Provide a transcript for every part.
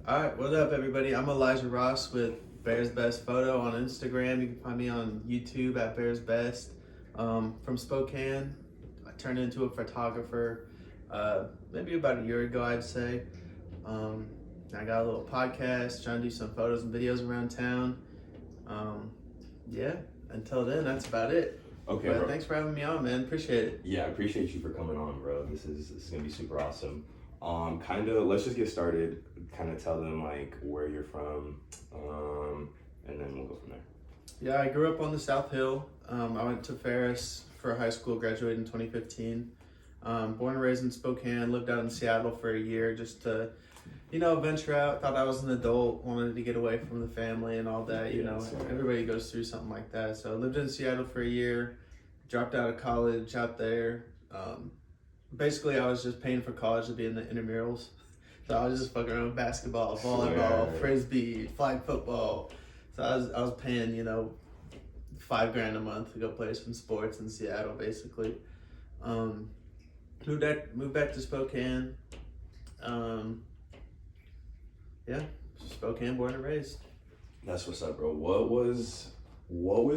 All right, what up, everybody? I'm Elijah Ross with Bears Best Photo on Instagram. You can find me on YouTube at Bears Best. From Spokane, I turned into a photographer maybe about a year ago, I'd say. I got a little podcast, trying to do some photos and videos around town. Yeah, until then, that's about it. Okay, but bro. Thanks for having me on, man. Appreciate it. Yeah, I appreciate you for coming on, bro. This is gonna be super awesome. Let's just get started. Kind of tell them like where you're from, and then we'll go from there. Yeah, I grew up on the South Hill. I went to Ferris for high school, graduated in 2015. Born and raised in Spokane, lived out in Seattle for a year just to, venture out. Thought I was an adult, wanted to get away from the family and all that, Everybody goes through something like that. So I lived in Seattle for a year, dropped out of college out there. Basically, I was just paying for college to be in the intramurals. So I was just fucking around with basketball, volleyball, frisbee, flag football. So I was paying, $5,000 a month to go play some sports in Seattle, basically. Moved back to Spokane. Spokane, born and raised. That's what's up, bro. What was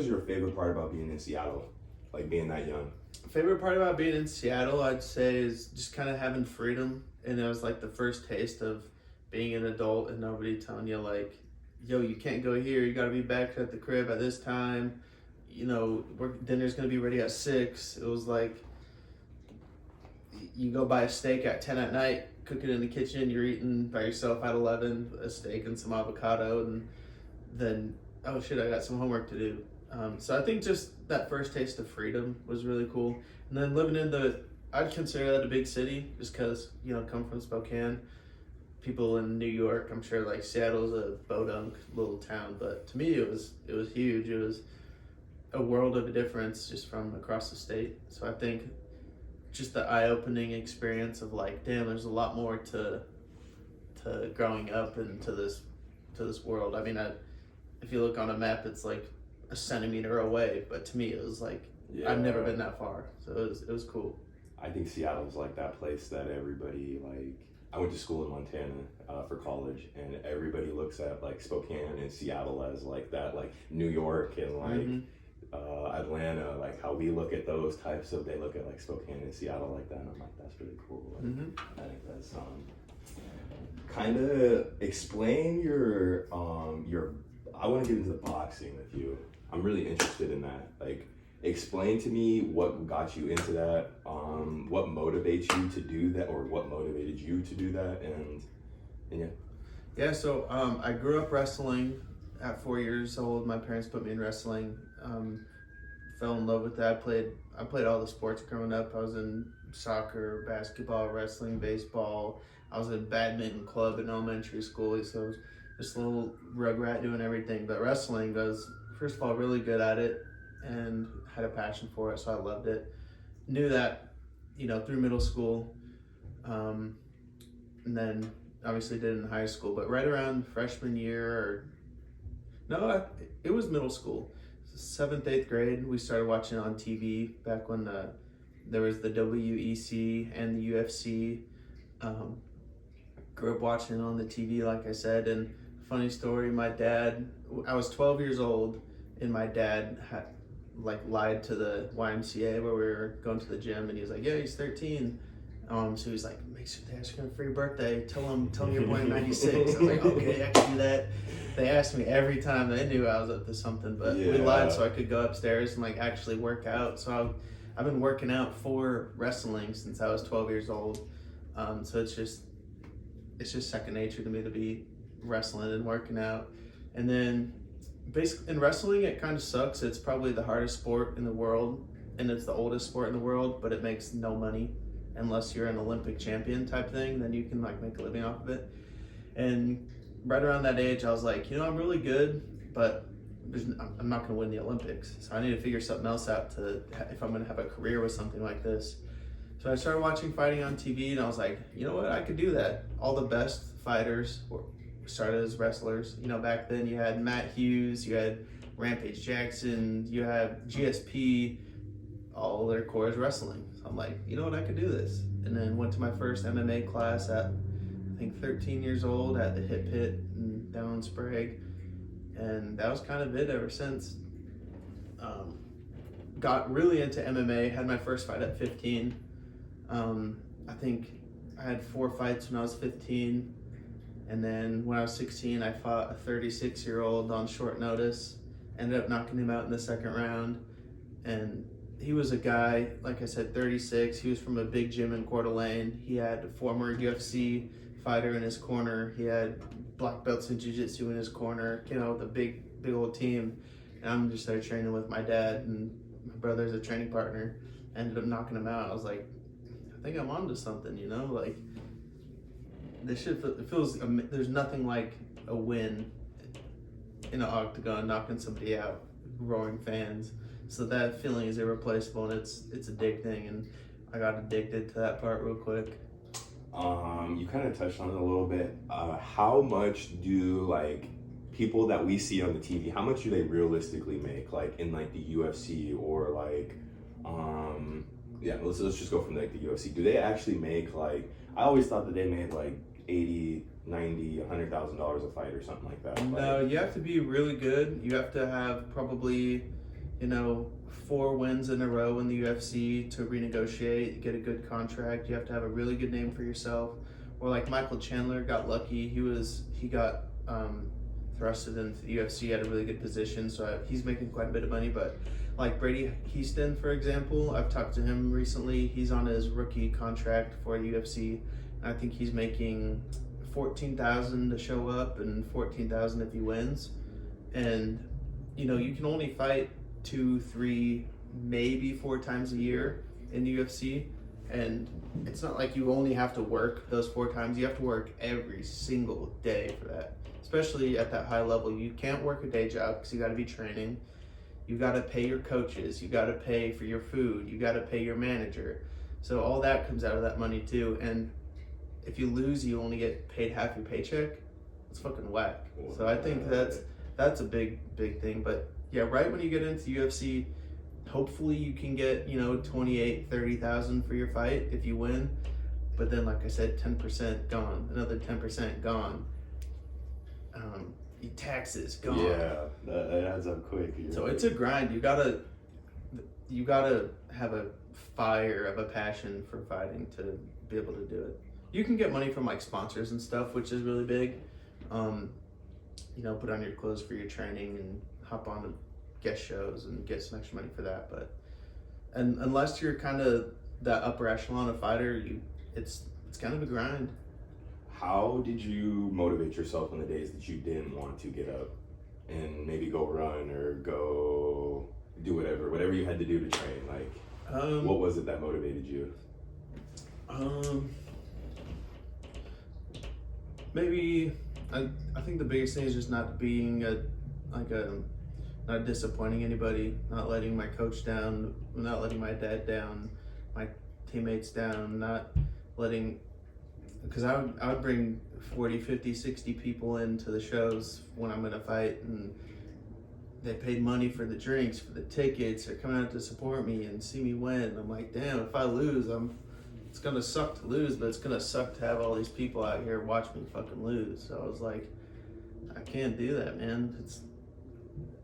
your favorite part about being in Seattle, like being that young? Favorite part about being in Seattle, I'd say, is just kind of having freedom. And it was like the first taste of being an adult and nobody telling you like, yo, you can't go here. You got to be back at the crib at this time. Dinner's going to be ready at 6. It was like, you go buy a steak at 10 at night, cook it in the kitchen. You're eating by yourself at 11, a steak and some avocado. And then, oh shit, I got some homework to do. So I think just that first taste of freedom was really cool. And then living I'd consider that a big city just because, come from Spokane. People in New York, I'm sure like Seattle's a podunk little town, but to me it was huge. It was a world of a difference just from across the state. So I think just the eye-opening experience of like, damn, there's a lot more to growing up and to this world. I mean, if you look on a map, it's like a centimeter away, but to me it was like, I've never been that far, so it was cool. I think Seattle's like that place that everybody like. I went to school in Montana for college, and everybody looks at like Spokane and Seattle as like that, like New York and like Atlanta, like how we look at those types of. They look at like Spokane and Seattle like that, and I'm like, that's really cool. Like, I think that's kind of explain your. I want to get into the boxing with you. I'm really interested in that. Like, explain to me what got you into that, what motivates you to do that, or what motivated you to do that, and yeah. Yeah, so I grew up wrestling at 4 years old. My parents put me in wrestling. Fell in love with that. I played all the sports growing up. I was in soccer, basketball, wrestling, baseball. I was in a badminton club in elementary school, so I was just a little rugrat doing everything. But wrestling, I was, first of all, really good at it and had a passion for it, so I loved it. Knew that, through middle school, and then obviously did it in high school. But right around freshman year, it was middle school, 7th, 8th grade. We started watching on TV back when there was the WEC and the UFC. Grew up watching on the TV, like I said. And funny story, I was 12 years old, and my dad had lied to the YMCA where we were going to the gym, and he was like, yeah, he's 13. So he's like, make sure they ask you on a free birthday. Tell him you're born in 96. I was like, okay, I can do that. They asked me every time. They knew I was up to something, but we lied so I could go upstairs and actually work out. So I've been working out for wrestling since I was 12 years old. So it's just second nature to me to be wrestling and working out. And then basically in wrestling, it kind of sucks. It's probably the hardest sport in the world, and it's the oldest sport in the world, but it makes no money unless you're an Olympic champion type thing. Then you can make a living off of it. And right around that age, I was like, I'm really good, but I'm not going to win the Olympics. So I need to figure something else out if I'm going to have a career with something like this. So I started watching fighting on TV, and I was like, you know what, I could do that. All the best fighters started as wrestlers. Back then you had Matt Hughes, you had Rampage Jackson, you had GSP, all their core is wrestling. So I'm like, you know what, I could do this. And then went to my first MMA class at I think 13 years old at the Hip Pit down in Sprague, and that was kind of it ever since. Got really into MMA, had my first fight at 15. I think I had 4 fights when I was 15, and then when I was 16 I fought a 36-year-old on short notice, ended up knocking him out in the second round. And he was a guy, like I said, 36, he was from a big gym in Coeur d'Alene. He had a former UFC fighter in his corner, he had black belts in jiu-jitsu in his corner, you know, with a big old team. And I'm just there training with my dad, and my brother's a training partner. Ended up knocking him out. I was like, I think I'm onto something, you know, like this shit, it feels, there's nothing like a win in an octagon, knocking somebody out, roaring fans. So that feeling is irreplaceable, and it's a big thing, and I got addicted to that part real quick. You kind of touched on it a little bit. How much do like people that we see on the TV, how much do they realistically make, like in like the UFC or like let's just go from like the UFC. Do they actually make like, I always thought that they made like 80, 90, $100,000 a fight or something like that. No, you have to be really good. You have to have probably, you know, 4 wins in a row in the UFC to renegotiate, get a good contract. You have to have a really good name for yourself. Or like Michael Chandler got lucky. He got thrusted into the UFC at a really good position, so he's making quite a bit of money. But like Brady Houston, for example, I've talked to him recently. He's on his rookie contract for the UFC. I think he's making $14,000 to show up and $14,000 if he wins. And you know, you can only fight 2, 3, maybe 4 times a year in the UFC, and it's not like you only have to work those 4 times. You have to work every single day for that, especially at that high level. You can't work a day job because you got to be training. You got to pay your coaches, you got to pay for your food, you got to pay your manager. So all that comes out of that money too. And if you lose, you only get paid half your paycheck. It's fucking whack. So I think that's a big thing. But yeah, right when you get into UFC, hopefully you can get, you know, 28, 30,000 for your fight if you win. But then, like I said, 10% gone, another 10% gone. Your taxes gone. Yeah, that adds up quick. So it's a grind. You gotta have a fire of a passion for fighting to be able to do it. You can get money from like sponsors and stuff, which is really big. You know, put on your clothes for your training and hop on to guest shows and get some extra money for that. But and unless you're kind of that upper echelon of fighter, it's kind of a grind. How did you motivate yourself on the days that you didn't want to get up and maybe go run or go do whatever you had to do to train? Like, what was it that motivated you? Maybe I think the biggest thing is just not being not disappointing anybody, not letting my coach down, not letting my dad down, my teammates down, not letting, because I would bring 40, 50, 60 people into the shows when I'm gonna fight, and they paid money for the drinks, for the tickets, they're coming out to support me and see me win. I'm like, damn, if I lose, it's gonna suck to lose, but it's gonna suck to have all these people out here watch me fucking lose. So I was like, I can't do that, man. It's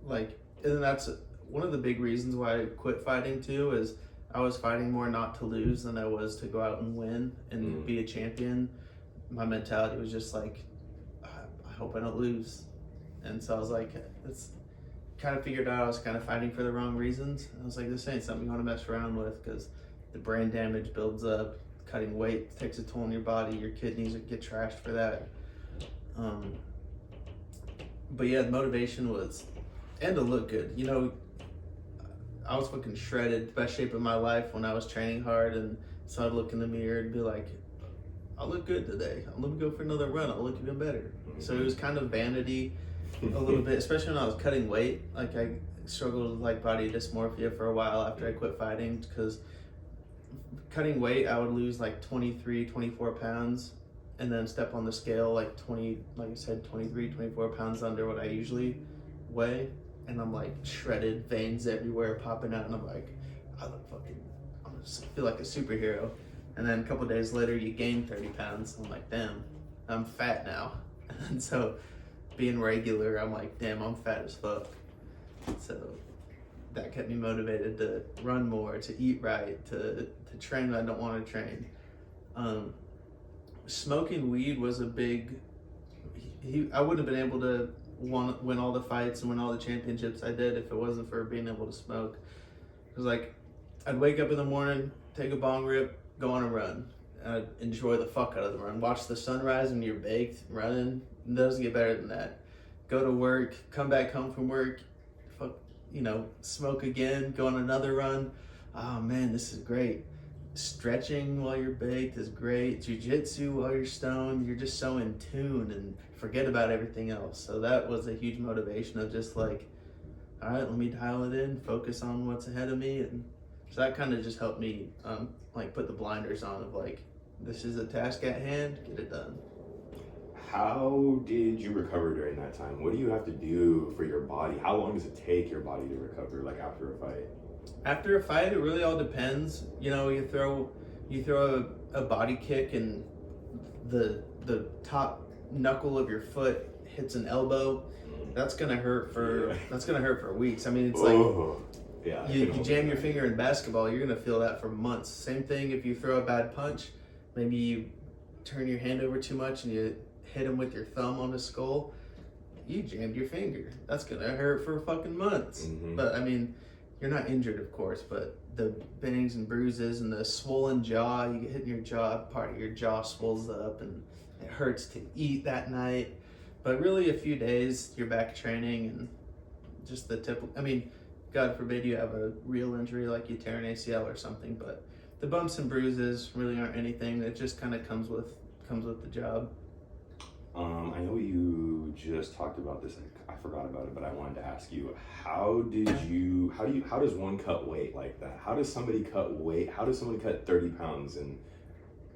like, and that's one of the big reasons why I quit fighting too, is I was fighting more not to lose than I was to go out and win and be a champion. My mentality was just like, I hope I don't lose. And so I was like, it's kind of figured out I was kind of fighting for the wrong reasons. I was like, this ain't something you want to mess around with, because the brain damage builds up, cutting weight takes a toll on your body, your kidneys get trashed for that. But yeah, the motivation was, and to look good. You know, I was fucking shredded, best shape of my life when I was training hard, and so I'd look in the mirror and be like, I look good today. Let me go for another run. I'll look even better. So it was kind of vanity a little bit, especially when I was cutting weight. Like I struggled with like body dysmorphia for a while after I quit fighting, because cutting weight, I would lose like 23, 24 pounds and then step on the scale like 20, like I said, 23, 24 pounds under what I usually weigh. And I'm like shredded, veins everywhere popping out. And I'm like, I feel like a superhero. And then a couple days later, you gain 30 pounds. I'm like, damn, I'm fat now. And so being regular, I'm like, damn, I'm fat as fuck. So that kept me motivated to run more, to eat right, to train when I don't want to train. Smoking weed was a big, I wouldn't have been able to win all the fights and win all the championships I did if it wasn't for being able to smoke. It was like, I'd wake up in the morning, take a bong rip, go on a run. I'd enjoy the fuck out of the run. Watch the sunrise when you're baked, running. It doesn't get better than that. Go to work, come back home from work, smoke again, go on another run. Oh man, this is great. Stretching while you're baked is great. Jiu-jitsu while you're stoned. You're just so in tune and forget about everything else. So that was a huge motivation of just like, all right, let me dial it in, focus on what's ahead of me. And so that kind of just helped me put the blinders on of like, this is a task at hand, get it done. How did you recover during that time? What do you have to do for your body? How long does it take your body to recover, like after a fight? After a fight, it really all depends. You throw a body kick and the top knuckle of your foot hits an elbow. That's gonna hurt for weeks. I mean, it's like you jam your finger in basketball, you're gonna feel that for months. Same thing if you throw a bad punch. Maybe you turn your hand over too much and you hit him with your thumb on the skull. You jammed your finger. That's gonna hurt for fucking months. Mm-hmm. But I mean, you're not injured, of course, but the bangs and bruises and the swollen jaw, you get hit in your jaw, part of your jaw swells up and it hurts to eat that night. But really a few days, you're back training and just the typical, I mean, God forbid you have a real injury like you tear an ACL or something, but the bumps and bruises really aren't anything. That just kind of comes with the job. I know you just talked about this. I forgot about it, but I wanted to ask you: how does one cut weight like that? How does somebody cut weight? How does someone cut 30 pounds in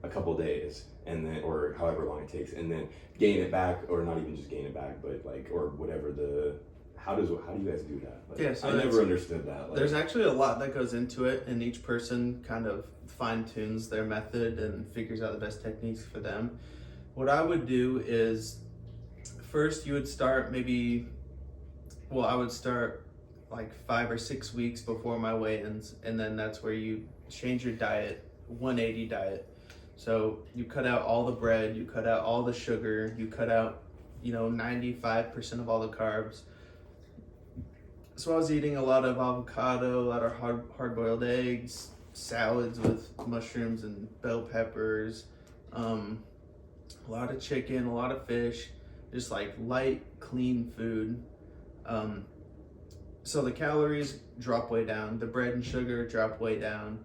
a couple days, and then, or however long it takes, and then gain it back, or not even just gain it back, but like, or whatever how do you guys do that? Like, yeah, so I never understood that. There's actually a lot that goes into it, and each person kind of fine tunes their method and figures out the best techniques for them. What I would do is, first you would start I would start like 5 or 6 weeks before my weigh-ins, and then that's where you change your diet, 180 diet. So you cut out all the bread, you cut out all the sugar, you cut out 95% of all the carbs. So I was eating a lot of avocado, a lot of hard-boiled eggs, salads with mushrooms and bell peppers, a lot of chicken, a lot of fish, just like light, clean food. So the calories drop way down, the bread and sugar drop way down.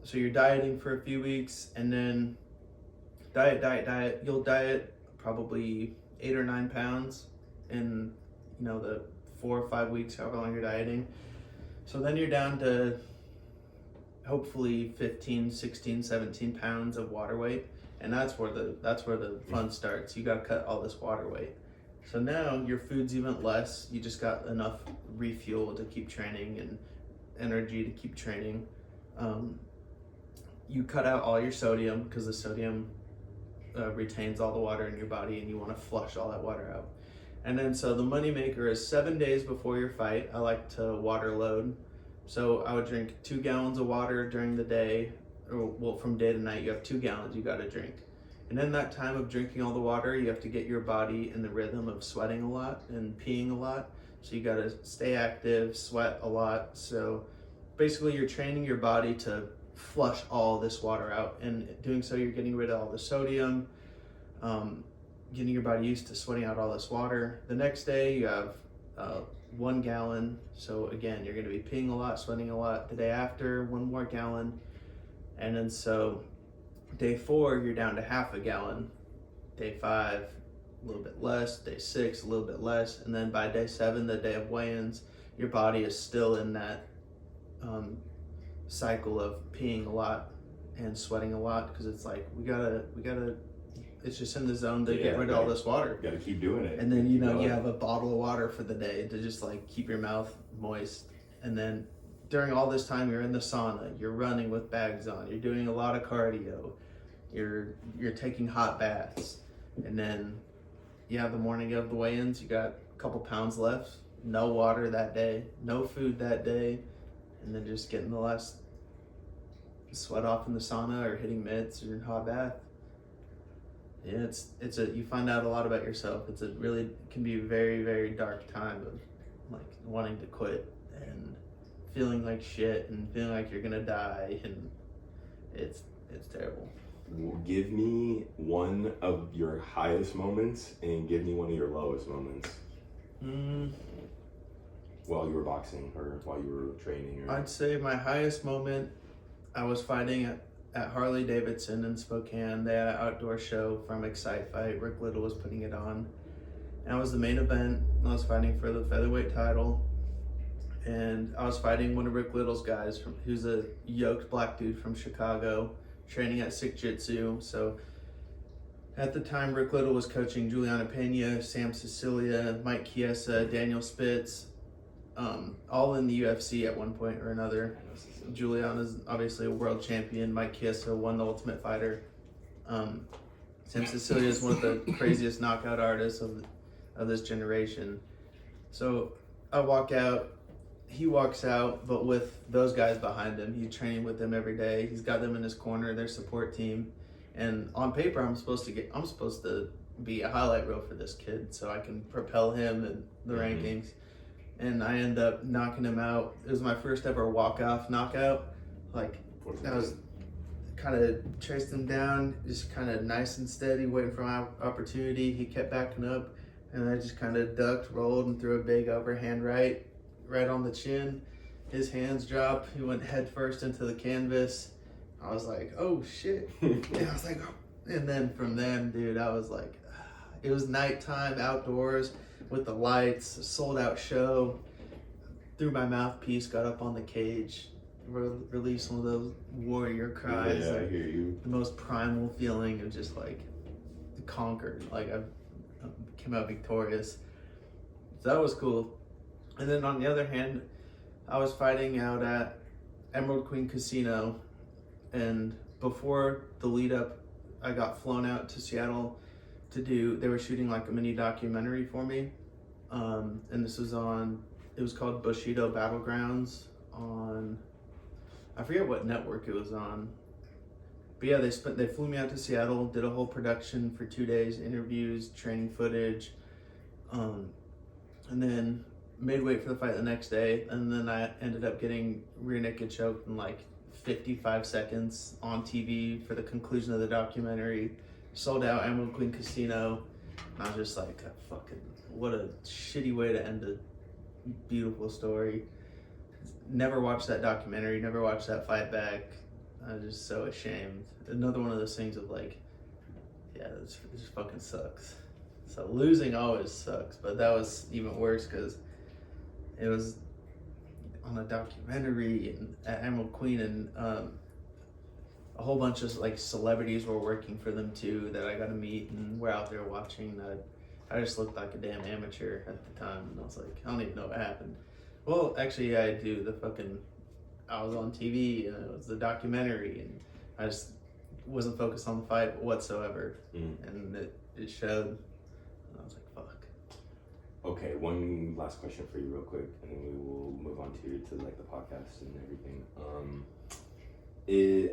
So you're dieting for a few weeks, and then diet. You'll diet probably 8 or 9 pounds in the 4 or 5 weeks, however long you're dieting. So then you're down to hopefully 15, 16, 17 pounds of water weight. And that's where the fun starts. You gotta cut all this water weight. So now your food's even less. You just got enough refuel to keep training and energy to keep training. You cut out all your sodium because the sodium retains all the water in your body, and you want to flush all that water out. And then so the money maker is 7 days before your fight. I like to water load. So I would drink 2 gallons of water during the day. Well, from day to night, you have 2 gallons you got to drink. And in that time of drinking all the water, you have to get your body in the rhythm of sweating a lot and peeing a lot. So you got to stay active, sweat a lot. So basically you're training your body to flush all this water out. And doing so, you're getting rid of all the sodium, getting your body used to sweating out all this water. The next day you have 1 gallon. So again, you're going to be peeing a lot, sweating a lot. The day after, 1 more gallon. And then so day 4, you're down to half a gallon. Day 5, a little bit less. Day 6, a little bit less. And then by day 7, the day of weigh-ins, your body is still in that cycle of peeing a lot and sweating a lot, because it's like we gotta it's just in the zone to get rid of all this water. You gotta keep doing it. And then you have a bottle of water for the day to just like keep your mouth moist. And then during all this time, you're in the sauna, you're running with bags on, you're doing a lot of cardio, you're taking hot baths, and then the morning of the weigh-ins, you got a couple pounds left, no water that day, no food that day, and then just getting the last sweat off in the sauna or hitting mitts or hot bath. Yeah, you find out a lot about yourself. Can be a very, very dark time of like wanting to quit and feeling like shit and feeling like you're gonna die, and it's terrible. Give me one of your highest moments and give me one of your lowest moments. While you were boxing or while you were training? Or... I'd say my highest moment, I was fighting at Harley Davidson in Spokane. They had an outdoor show from Excite Fight. Rick Little was putting it on. And I was the main event. I was fighting for the featherweight title. And I was fighting one of Rick Little's guys, who's a yoked black dude from Chicago, training at Sick Jitsu. So at the time, Rick Little was coaching Juliana Pena, Sam Cecilia, Mike Chiesa, Daniel Spitz, all in the UFC at one point or another. Juliana's obviously a world champion. Mike Chiesa won the Ultimate Fighter. Sam Cecilia is one of the craziest knockout artists of this generation. So I walk out, he walks out, but with those guys behind him. He's training with them every day. He's got them in his corner, their support team. And on paper, I'm supposed to be a highlight reel for this kid, so I can propel him in the rankings. And I end up knocking him out. It was my first ever walk-off knockout. Like, I was kind of chased him down, just kind of nice and steady, waiting for my opportunity. He kept backing up, and I just kind of ducked, rolled, and threw a big overhand right on the chin. His hands dropped. He went head first into the canvas. I was like, oh shit. And I was like, oh. And then from then, dude, I was like, it was nighttime outdoors with the lights, sold out show. Threw my mouthpiece, got up on the cage, released one of those warrior cries. Yeah, I hear you. The most primal feeling of just like conquered. Like I came out victorious. So that was cool. And then on the other hand, I was fighting out at Emerald Queen Casino, and before the lead up, I got flown out to Seattle they were shooting like a mini documentary for me. And it was called Bushido Battlegrounds on, I forget what network it was on. But yeah, they flew me out to Seattle, did a whole production for 2 days, interviews, training footage. And then made weight for the fight the next day, and then I ended up getting rear naked choked in like 55 seconds on TV for the conclusion of the documentary. Sold out Emerald Queen Casino, and I was just like, what a shitty way to end a beautiful story. Never watched that documentary, never watched that fight back. I was just so ashamed. Another one of those things of like, yeah, this fucking sucks. So losing always sucks, but that was even worse because it was on a documentary at Emerald Queen, and a whole bunch of like celebrities were working for them too that I got to meet, and we're out there watching. I just looked like a damn amateur at the time, and I was like, I don't even know what happened. Well, actually, yeah, I do. I was on TV, and it was the documentary, and I just wasn't focused on the fight whatsoever, and it showed. And I was like, fuck. Okay, one last question for you real quick, and then we will move on to like the podcast and everything.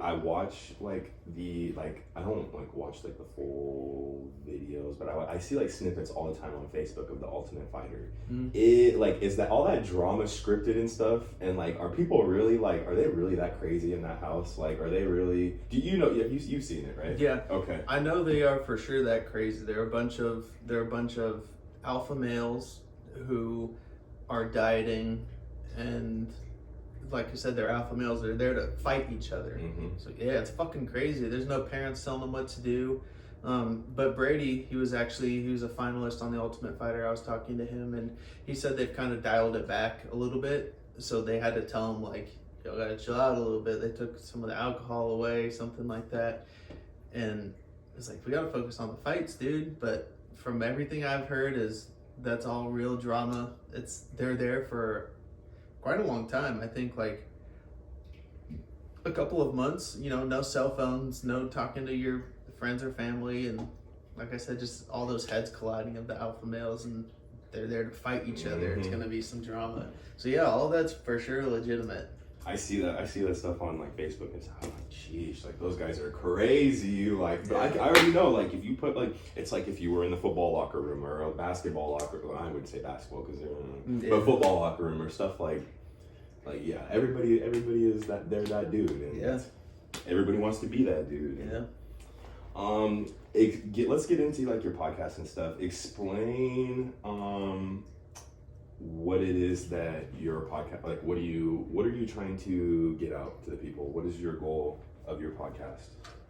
I watch I don't like watch like the full videos, but I see like snippets all the time on Facebook of the Ultimate Fighter. Is that all that drama scripted and stuff? And like, are people really are they really that crazy in that house? Like, are they really? Do you know? You've seen it, right? Yeah. Okay. I know they are for sure that crazy. There are a bunch of alpha males who are dieting, and like I said, they're alpha males. They're there to fight each other. So yeah, it's fucking crazy. There's no parents telling them what to do. But Brady, he was a finalist on the Ultimate Fighter. I was talking to him, and he said they've kind of dialed it back a little bit. So they had to tell him like, you gotta chill out a little bit. They took some of the alcohol away, something like that. And it's like, we gotta focus on the fights, dude. But from everything I've heard that's all real drama. They're there for quite a long time. I think like a couple of months, you know, no cell phones, no talking to your friends or family, and like I said, just all those heads colliding of the alpha males, and they're there to fight each other. It's gonna be some drama. So yeah, all that's for sure legitimate. I see that stuff on like Facebook, and I'm like, geez, like those guys are crazy. Like, I already know, like if you put like, it's like if you were in the football locker room or a basketball locker room. I would say basketball because but football locker room or stuff like yeah, everybody is that they're that dude, and everybody wants to be that dude. Yeah. Let's get into like your podcast and stuff. Explain what it is that your podcast, like what are you trying to get out to the people? What is your goal of your podcast?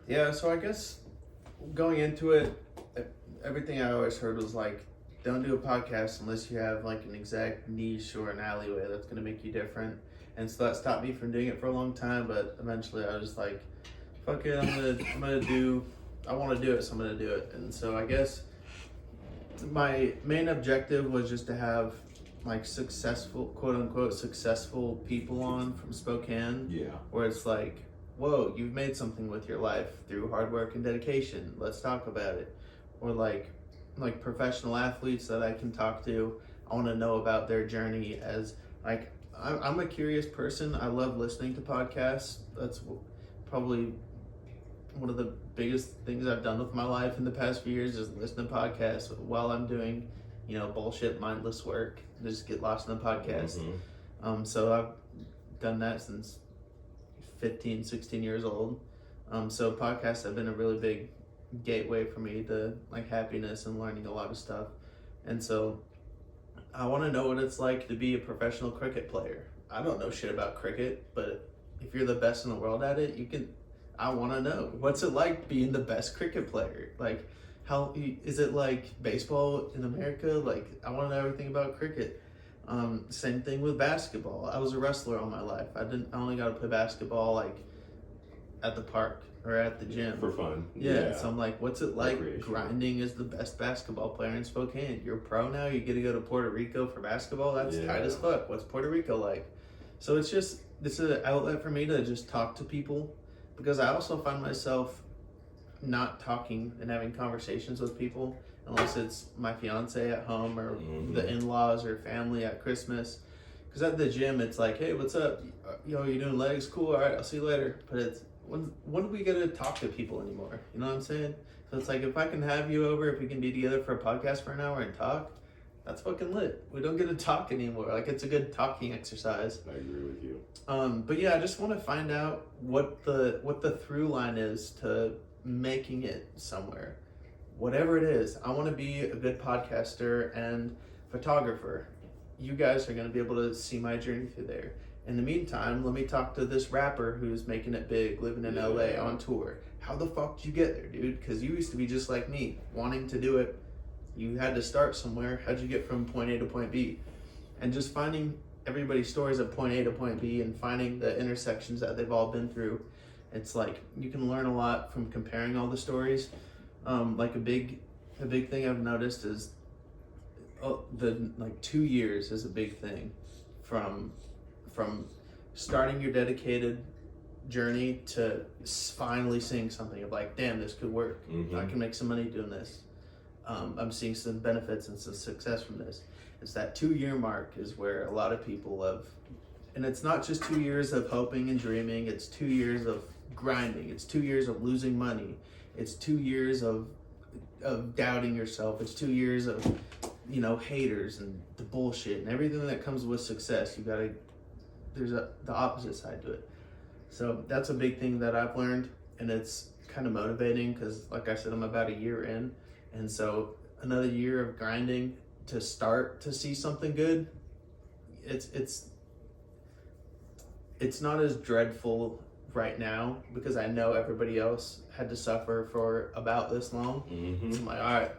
Yeah, so I guess going into it, everything I always heard was like, don't do a podcast unless you have like an exact niche or an alleyway that's going to make you different. And so that stopped me from doing it for a long time, but eventually I was like, fuck it, I want to do it, so I'm going to do it. And so I guess my main objective was just to have like successful, quote unquote, successful people on from Spokane. Yeah. Where it's like, whoa, you've made something with your life through hard work and dedication. Let's talk about it. Or like professional athletes that I can talk to. I want to know about their journey as like, I'm a curious person. I love listening to podcasts. That's probably one of the biggest things I've done with my life in the past few years is listen to podcasts while I'm doing, you know, bullshit, mindless work. Just get lost in the podcast. So I've done that since 15, 16 years old. So podcasts have been a really big gateway for me to like happiness and learning a lot of stuff. And so I want to know what it's like to be a professional cricket player. I don't know shit about cricket, but if you're the best in the world at it, I want to know what's it like being the best cricket player. Like, how is it like baseball in America? Like, I want to know everything about cricket. Same thing with basketball. I was a wrestler all my life. I only got to play basketball like at the park or at the gym for fun. Yeah. So I'm like, what's it like grinding as the best basketball player in Spokane? You're a pro now. You get to go to Puerto Rico for basketball. That's tight as fuck. What's Puerto Rico like? So it's an outlet for me to just talk to people, because I also find myself not talking and having conversations with people unless it's my fiance at home or the in-laws or family at Christmas. Because at the gym, it's like, hey, what's up? Yo, you doing legs? Cool. All right, I'll see you later. But it's, when do we get to talk to people anymore? You know what I'm saying? So it's like, if I can have you over, if we can be together for a podcast for an hour and talk, that's fucking lit. We don't get to talk anymore. Like, it's a good talking exercise. I agree with you. But yeah, I just want to find out what the through line is to making it somewhere. Whatever it is, I want to be a good podcaster and photographer. You guys are going to be able to see my journey through there. In the meantime, let me talk to this rapper who's making it big, living in LA on tour. How the fuck did you get there, dude? Because you used to be just like me, wanting to do it. You had to start somewhere. How'd you get from point A to point B? And just finding everybody's stories at point A to point B and finding the intersections that they've all been through. It's like, you can learn a lot from comparing all the stories. Like a big thing I've noticed is the 2 years is a big thing from starting your dedicated journey to finally seeing something of like, damn, this could work. I can make some money doing this. I'm seeing some benefits and some success from this. It's that 2 year mark is where a lot of people have, and it's not just 2 years of hoping and dreaming, it's 2 years of grinding, it's 2 years of losing money, it's 2 years of doubting yourself, it's 2 years of, you know, haters and the bullshit and everything that comes with success. There's the opposite side to it. So that's a big thing that I've learned, and it's kind of motivating because, like I said, I'm about a year in, and so another year of grinding to start to see something good. It's not as dreadful right now because I know everybody else had to suffer for about this long. So I'm like, all right,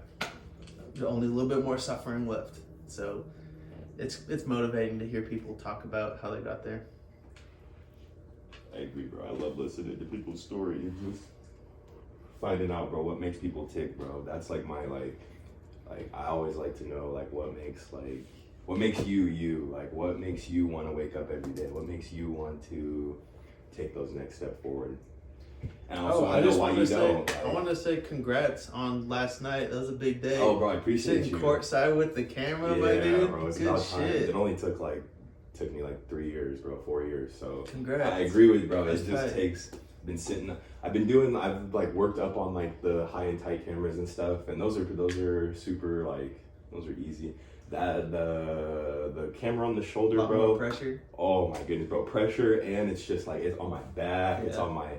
only a little bit more suffering left. So it's motivating to hear people talk about how they got there. I agree, bro. I love listening to people's stories and just finding out, bro, what makes people tick, bro. That's like my like I always like to know like what makes you, like what makes you want to wake up every day, what makes you want to take those next step forward. And also, I just wanted to say, don't. I wanted to say congrats on last night. That was a big day. Oh, bro, I appreciate Sitting you. courtside with the camera, my dude. Bro, it's Good about time. shit. It only took me like 3 years, bro, 4 years. So Congrats. I agree with you, bro. That's It just tight. takes. I've like worked up on like the high and tight cameras and stuff, and those are super like those are easy. That the camera on the shoulder, A lot bro. more pressure. Oh my goodness, bro, pressure, and it's just like it's on my back. Yeah. It's on my.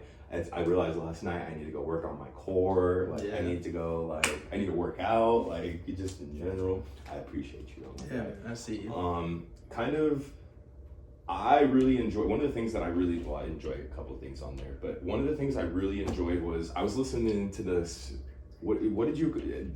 I realized last night I need to go work on my core. Like Yeah. I need to work out. Like just in general, I appreciate you. Yeah, I see you. Kind of. I really enjoy one of the things that I enjoy a couple of things on there, but one of the things I really enjoyed was I was listening to this. What did you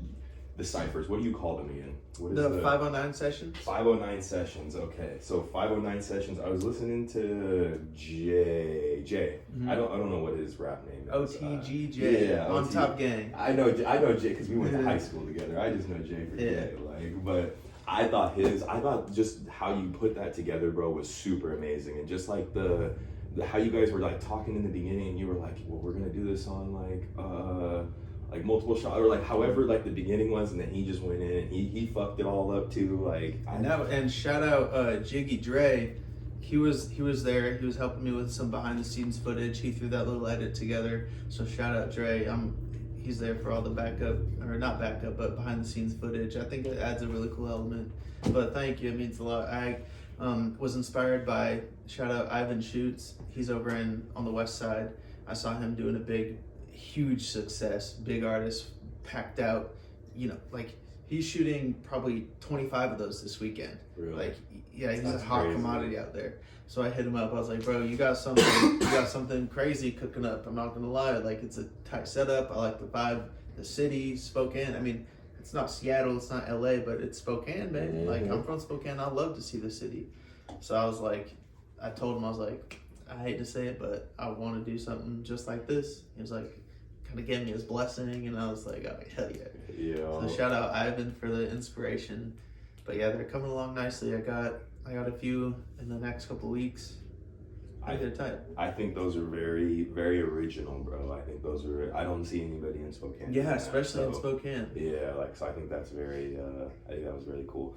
the ciphers? What do you call them again? What is The 509 sessions? 509 sessions. Okay, so 509 sessions. I was listening to Jay. Mm-hmm. I don't know what his rap name is. OTGJ. On Top Gang. I know Jay because we went to high school together. I just know Jay for Jay. But I thought just how you put that together, bro, was super amazing, and just like the how you guys were like talking in the beginning, and you were like, well, we're gonna do this on like multiple shots, or like however like the beginning was, and then he just went in and he fucked it all up too. Like and shout out Jiggy Dre. He was there. He was helping me with some behind the scenes footage. He threw that little edit together. So shout out Dre. He's there for all the backup, or not backup, but behind the scenes footage. I think it adds a really cool element. But thank you, it means a lot. I was inspired by, shout out Ivan Schutz. He's over on the west side. I saw him doing a huge success, big artist, packed out. Like he's shooting probably 25 of those this weekend. Really? Like, yeah, he's That's a hot crazy. commodity out there. So I hit him up. I was like, bro, you got something crazy cooking up. I'm not gonna lie. Like, it's a tight setup. I like the vibe, the city, Spokane. I mean, it's not Seattle, it's not LA, but it's Spokane, man. Mm-hmm. Like, I'm from Spokane. I love to see the city. So I was like, I told him, I was like, I hate to say it, but I want to do something just like this. He was like, kind of gave me his blessing, and I was like, oh, hell yeah. Yeah. So shout out Ivan for the inspiration. But yeah, they're coming along nicely. I got a few in the next couple weeks. They're tight. I think those are very, very original, bro. I think those are. I don't see anybody in Spokane. Yeah, especially in Spokane. Yeah, so I think that's very. I think that was really cool.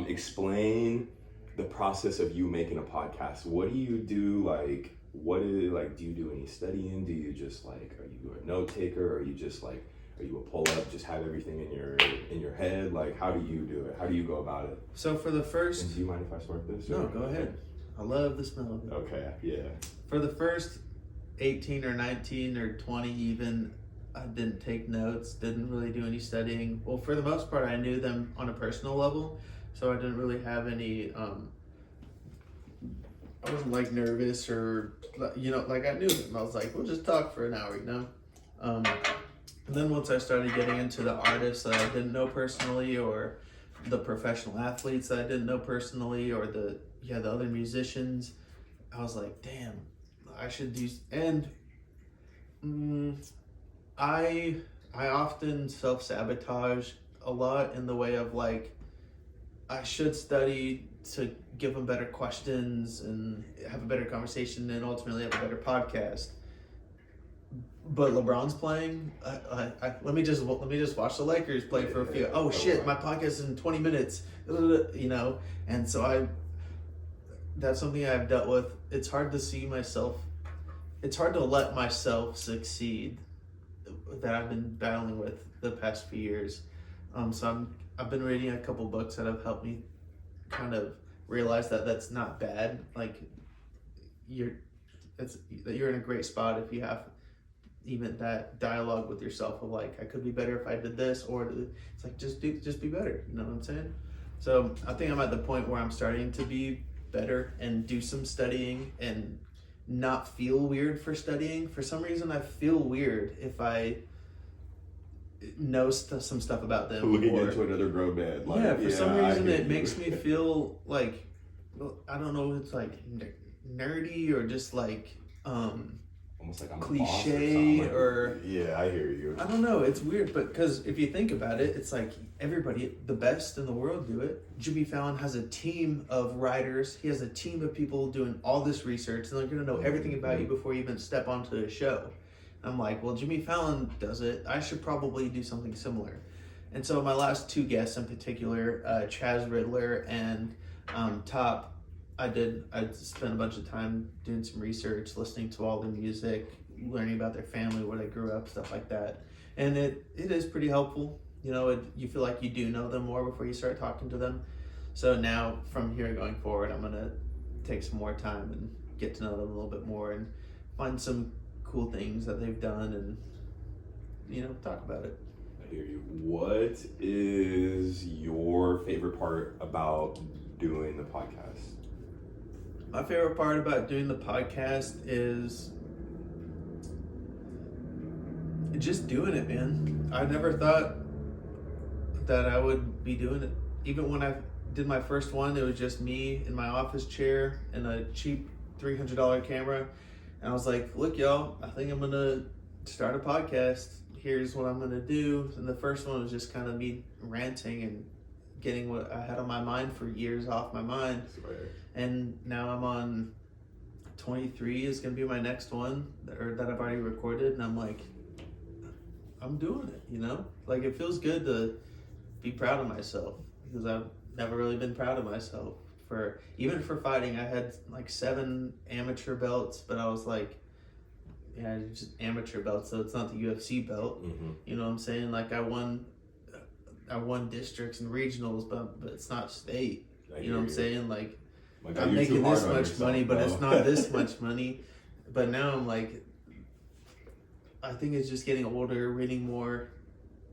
Explain the process of you making a podcast. What do you do? Like, what is like? Do you do any studying? Do you just like? Are you a note taker? Or are you just like? Are you a pull up? Just have everything in your head? Like, how do you do it? How do you go about it? So for the first. And do you mind if I start this? No, go ahead. I love the smell of it. Okay. Yeah. For the first 18 or 19 or 20 even, I didn't take notes, didn't really do any studying. Well, for the most part, I knew them on a personal level, so I didn't really have any, I wasn't like nervous or, like I knew them. I was like, we'll just talk for an hour, And then once I started getting into the artists that I didn't know personally, or the professional athletes that I didn't know personally, or the other musicians, I was like, damn, I should do. And I often self-sabotage a lot in the way of like, I should study to give them better questions and have a better conversation and ultimately have a better podcast. But LeBron's playing. Let me just watch the Lakers play for a few. Oh shit, my podcast is in 20 minutes. And so that's something I've dealt with. It's hard to see myself. It's hard to let myself succeed. That I've been battling with the past few years. So I've been reading a couple books that have helped me kind of realize that that's not bad. Like you're in a great spot if you have even that dialogue with yourself of like, I could be better if I did this, or it's like, just be better. You know what I'm saying? So I think I'm at the point where I'm starting to be better and do some studying and not feel weird for studying. For some reason, I feel weird if I know some stuff about them. Looking into another grown man. Like, for some reason it makes me feel like, I don't know, it's like nerdy or just like, almost like I'm cliche a boss or yeah, I hear you. I don't know. It's weird, but because if you think about it, it's like everybody, the best in the world, do it. Jimmy Fallon has a team of writers. He has a team of people doing all this research, and they're gonna know everything about you before you even step onto a show. I'm like, well, Jimmy Fallon does it. I should probably do something similar. And so my last two guests in particular, Chaz Riddler and Top, I spent a bunch of time doing some research, listening to all their music, learning about their family, where they grew up, stuff like that. And it is pretty helpful. You know, you feel like you do know them more before you start talking to them. So now from here going forward, I'm going to take some more time and get to know them a little bit more and find some cool things that they've done and, you know, talk about it. I hear you. What is your favorite part about doing the podcast? My favorite part about doing the podcast is just doing it, man. I never thought that I would be doing it. Even when I did my first one, it was just me in my office chair and a cheap $300 camera. And I was like, look, y'all, I think I'm going to start a podcast. Here's what I'm going to do. And the first one was just kind of me ranting and getting what I had on my mind for years off my mind. And now I'm on 23 is going to be my next one that I've already recorded. And I'm like, I'm doing it, you know? Like, it feels good to be proud of myself because I've never really been proud of myself. Even for fighting, I had like 7 amateur belts, but I was like, yeah, it's just amateur belts, so it's not the UFC belt. Mm-hmm. You know what I'm saying? Like I won districts and regionals, but it's not state. You know what I'm saying? Like I'm making this much money, but it's not this much money. But now I'm like, I think it's just getting older, reading more,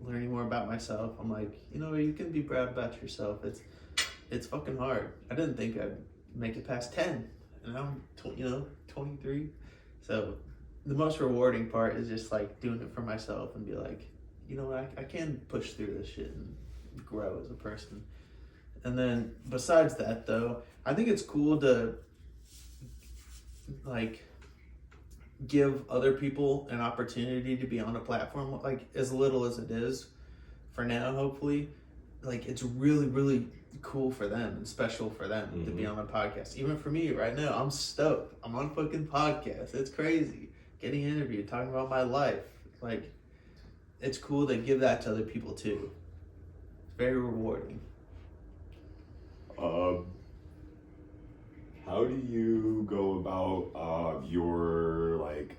learning more about myself. I'm like, you know, you can be proud about yourself. It's fucking hard. I didn't think I'd make it past 10, and now I'm 23. So the most rewarding part is just like doing it for myself and be like, you know what, I can push through this shit and grow as a person. And then besides that though, I think it's cool to like give other people an opportunity to be on a platform, like as little as it is for now, hopefully. Like it's really, really cool for them and special for them to be on a podcast. Even for me right now, I'm stoked. I'm on fucking podcast. It's crazy. Getting interviewed, talking about my life. Like, it's cool to give that to other people too. It's very rewarding. How do you go about your like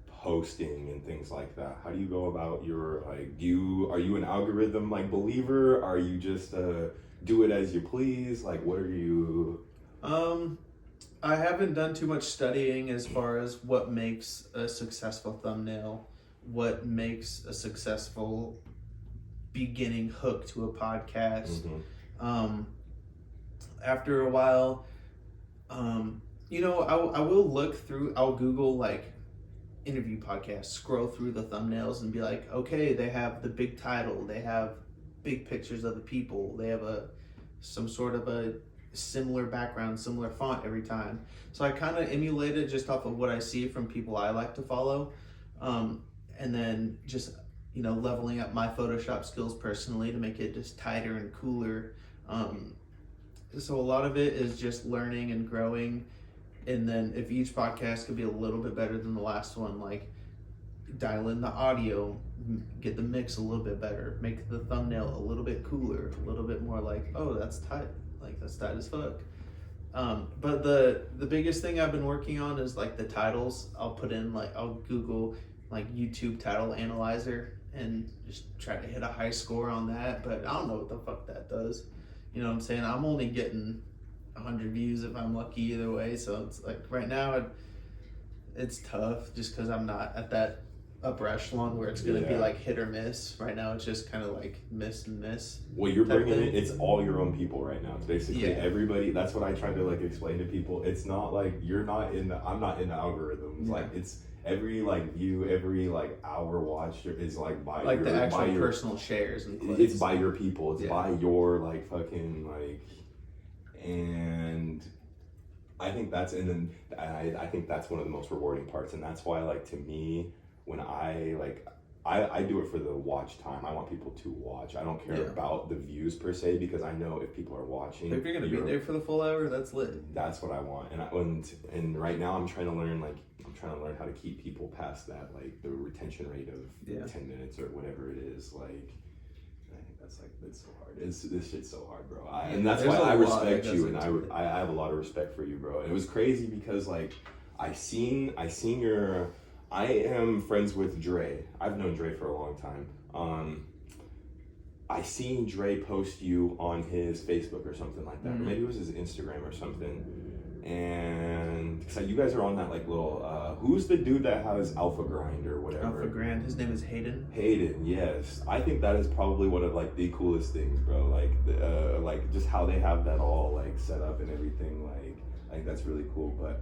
posting and things like that? How do you go about your like? Are you an algorithm like believer? Are you just do it as you please? Like, what are you? I haven't done too much studying as far as what makes a successful thumbnail, what makes a successful beginning hook to a podcast. After a while, you know, I will look through, I'll Google like interview podcasts, scroll through the thumbnails and be like, okay, they have the big title, they have big pictures of the people, they have some sort of a similar background, similar font every time. So I kind of emulate it just off of what I see from people I like to follow. And then just, you know, leveling up my Photoshop skills personally to make it just tighter and cooler. So a lot of it is just learning and growing. And then if each podcast could be a little bit better than the last one, like dial in the audio, get the mix a little bit better, make the thumbnail a little bit cooler, a little bit more like, oh, that's tight. Like that's tight as fuck. But the biggest thing I've been working on is like the titles. I'll Google like YouTube title analyzer and just try to hit a high score on that. But I don't know what the fuck that does. You know what I'm saying? I'm only getting 100 views if I'm lucky either way. So it's like right now it's tough just because I'm not at that upper echelon where it's gonna be like hit or miss. Right now it's just kind of like miss and miss. Well, you're bringing it's all your own people right now. It's basically everybody. That's what I try to like explain to people. It's not like I'm not in the algorithms. Like it's every like view, every like hour watched is like by like the actual personal shares and clicks. It's by your people. It's by your like fucking like, and I think that's, and then I think that's one of the most rewarding parts, and that's why, like, to me, when I do it for the watch time. I want people to watch. I don't care about the views per se, because I know if people are watching, if you're gonna be there for the full hour, that's lit. That's what I want. And right now I'm trying to learn how to keep people past that, like the retention rate of 10 minutes or whatever it is. Like, I think that's like, it's so hard. This shit's so hard, bro. And that's why I respect you, and I have a lot of respect for you, bro. And it was crazy because, like, I am friends with Dre. I've known Dre for a long time. I seen Dre post you on his Facebook or something like that. Or maybe it was his Instagram or something. And so you guys are on that, like, little, who's the dude that has Alpha Grind or whatever? Alpha Grind. His name is Hayden. Hayden, yes. I think that is probably one of, like, the coolest things, bro. Like just how they have that all, like, set up and everything. Like, I think that's really cool. But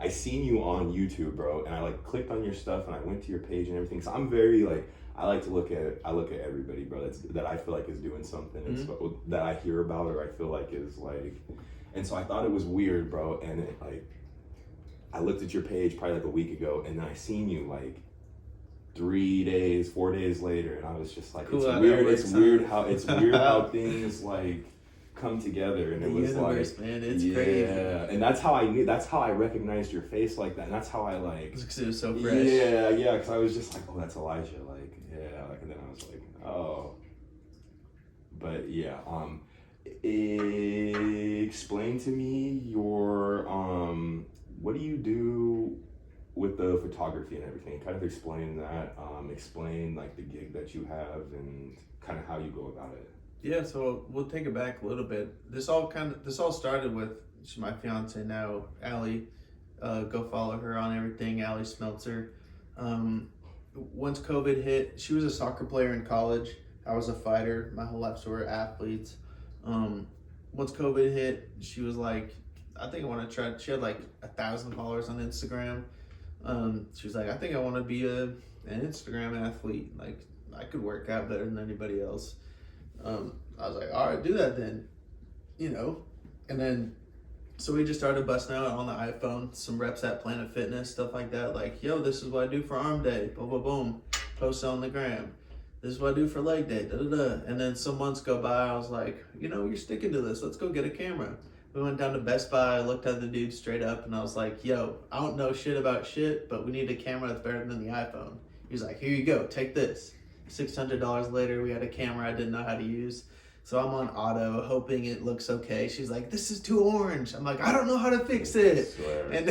I seen you on YouTube, bro, and I, like, clicked on your stuff and I went to your page and everything. So I'm very, like, I look at everybody, bro, that I feel like is doing something that I hear about or I feel like is, like, and so I thought it was weird, bro, and it, like, I looked at your page probably like a week ago, and then I seen you like 4 days later, and I was just like, cool, it's weird how things, like, come together, and it was universe, like, man, it's crazy. Yeah, and that's how I recognized your face like that, and that's how I, like, because it was so fresh. Yeah, because I was just like, oh, that's Elijah, like, yeah, like, and then I was like, oh, but yeah, explain to me your what do you do with the photography and everything? Kind of explain that. Explain, like, the gig that you have and kind of how you go about it. Yeah, so we'll take it back a little bit. This all started with, she's my fiance now, Allie. Go follow her on everything, Allie Smeltzer. Once COVID hit, she was a soccer player in college. I was a fighter. My whole life, so we're athletes. Once COVID hit, she was like, I think I want to try. She had like 1,000 followers on Instagram. She was like, I think I want to be an Instagram athlete. Like, I could work out better than anybody else. I was like, all right, do that then, and then, so we just started busting out on the iPhone, some reps at Planet Fitness, stuff like that. Like, yo, this is what I do for arm day, boom, boom, boom, post on the gram. This is what I do for leg day, da, da, da. And then some months go by, I was like, you're sticking to this. Let's go get a camera. We went down to Best Buy, I looked at the dude straight up, and I was like, yo, I don't know shit about shit, but we need a camera that's better than the iPhone. He was like, here you go, take this. $600 later, we had a camera I didn't know how to use. So I'm on auto, hoping it looks okay. She's like, this is too orange. I'm like, I don't know how to fix it. And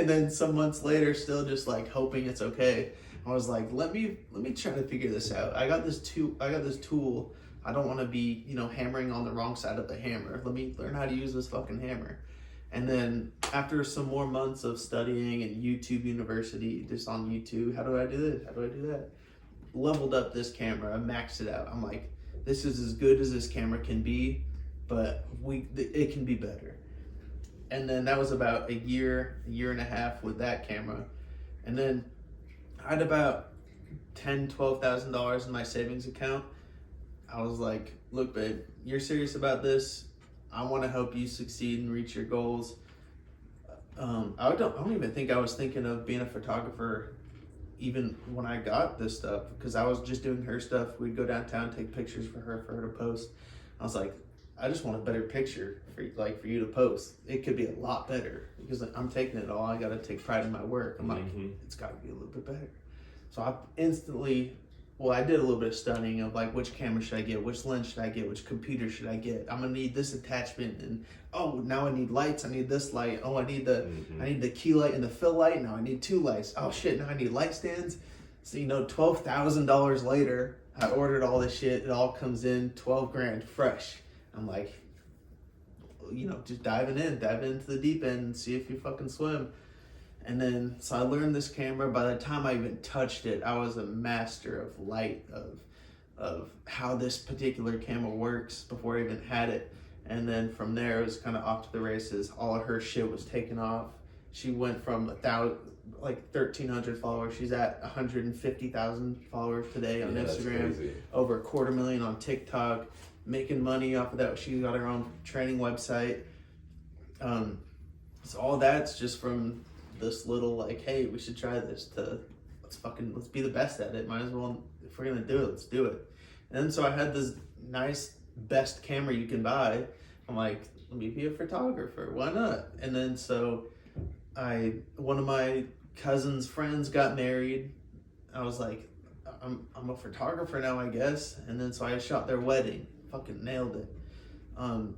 then some months later, still just, like, hoping it's okay. I was like, let me try to figure this out. I got this tool. I don't want to be, hammering on the wrong side of the hammer. Let me learn how to use this fucking hammer. And then after some more months of studying and YouTube University, just on YouTube, how do I do this? How do I do that? Leveled up this camera, I maxed it out. I'm like, this is as good as this camera can be, but it can be better. And then that was about a year and a half with that camera. And then I had about $10,000-$12,000 in my savings account. I was like, look, babe, you're serious about this. I want to help you succeed and reach your goals. I don't even think I was thinking of being a photographer even when I got this stuff, because I was just doing her stuff. We'd go downtown, take pictures for her to post. I was like, I just want a better picture for you to post. It could be a lot better because I'm taking it all. I got to take pride in my work. I'm like, it's got to be a little bit better. So I did a little bit of studying of, like, which camera should I get, which lens should I get, which computer should I get. I'm gonna need this attachment, and now I need lights. I need this light. I need the key light and the fill light. Now I need 2 lights. Oh shit! Now I need light stands. So $12,000 later, I ordered all this shit. It all comes in $12,000 fresh. I'm like, just diving into the deep end and see if you fucking swim. And then, so I learned this camera. By the time I even touched it, I was a master of light, of how this particular camera works before I even had it. And then from there, it was kind of off to the races. All of her shit was taken off. She went from 1,300 followers. She's at 150,000 followers today on Instagram. Over 250,000 on TikTok. Making money off of that. She got her own training website. So all that's just from this little like, hey, we should try this, to let's be the best at it. Might as well, if we're gonna do it, let's do it. And so I had this nice best camera you can buy. I'm like, let me be a photographer. Why not? And then so one of my cousin's friends got married. I was like, I'm a photographer now, I guess. And then so I shot their wedding. Fucking nailed it. One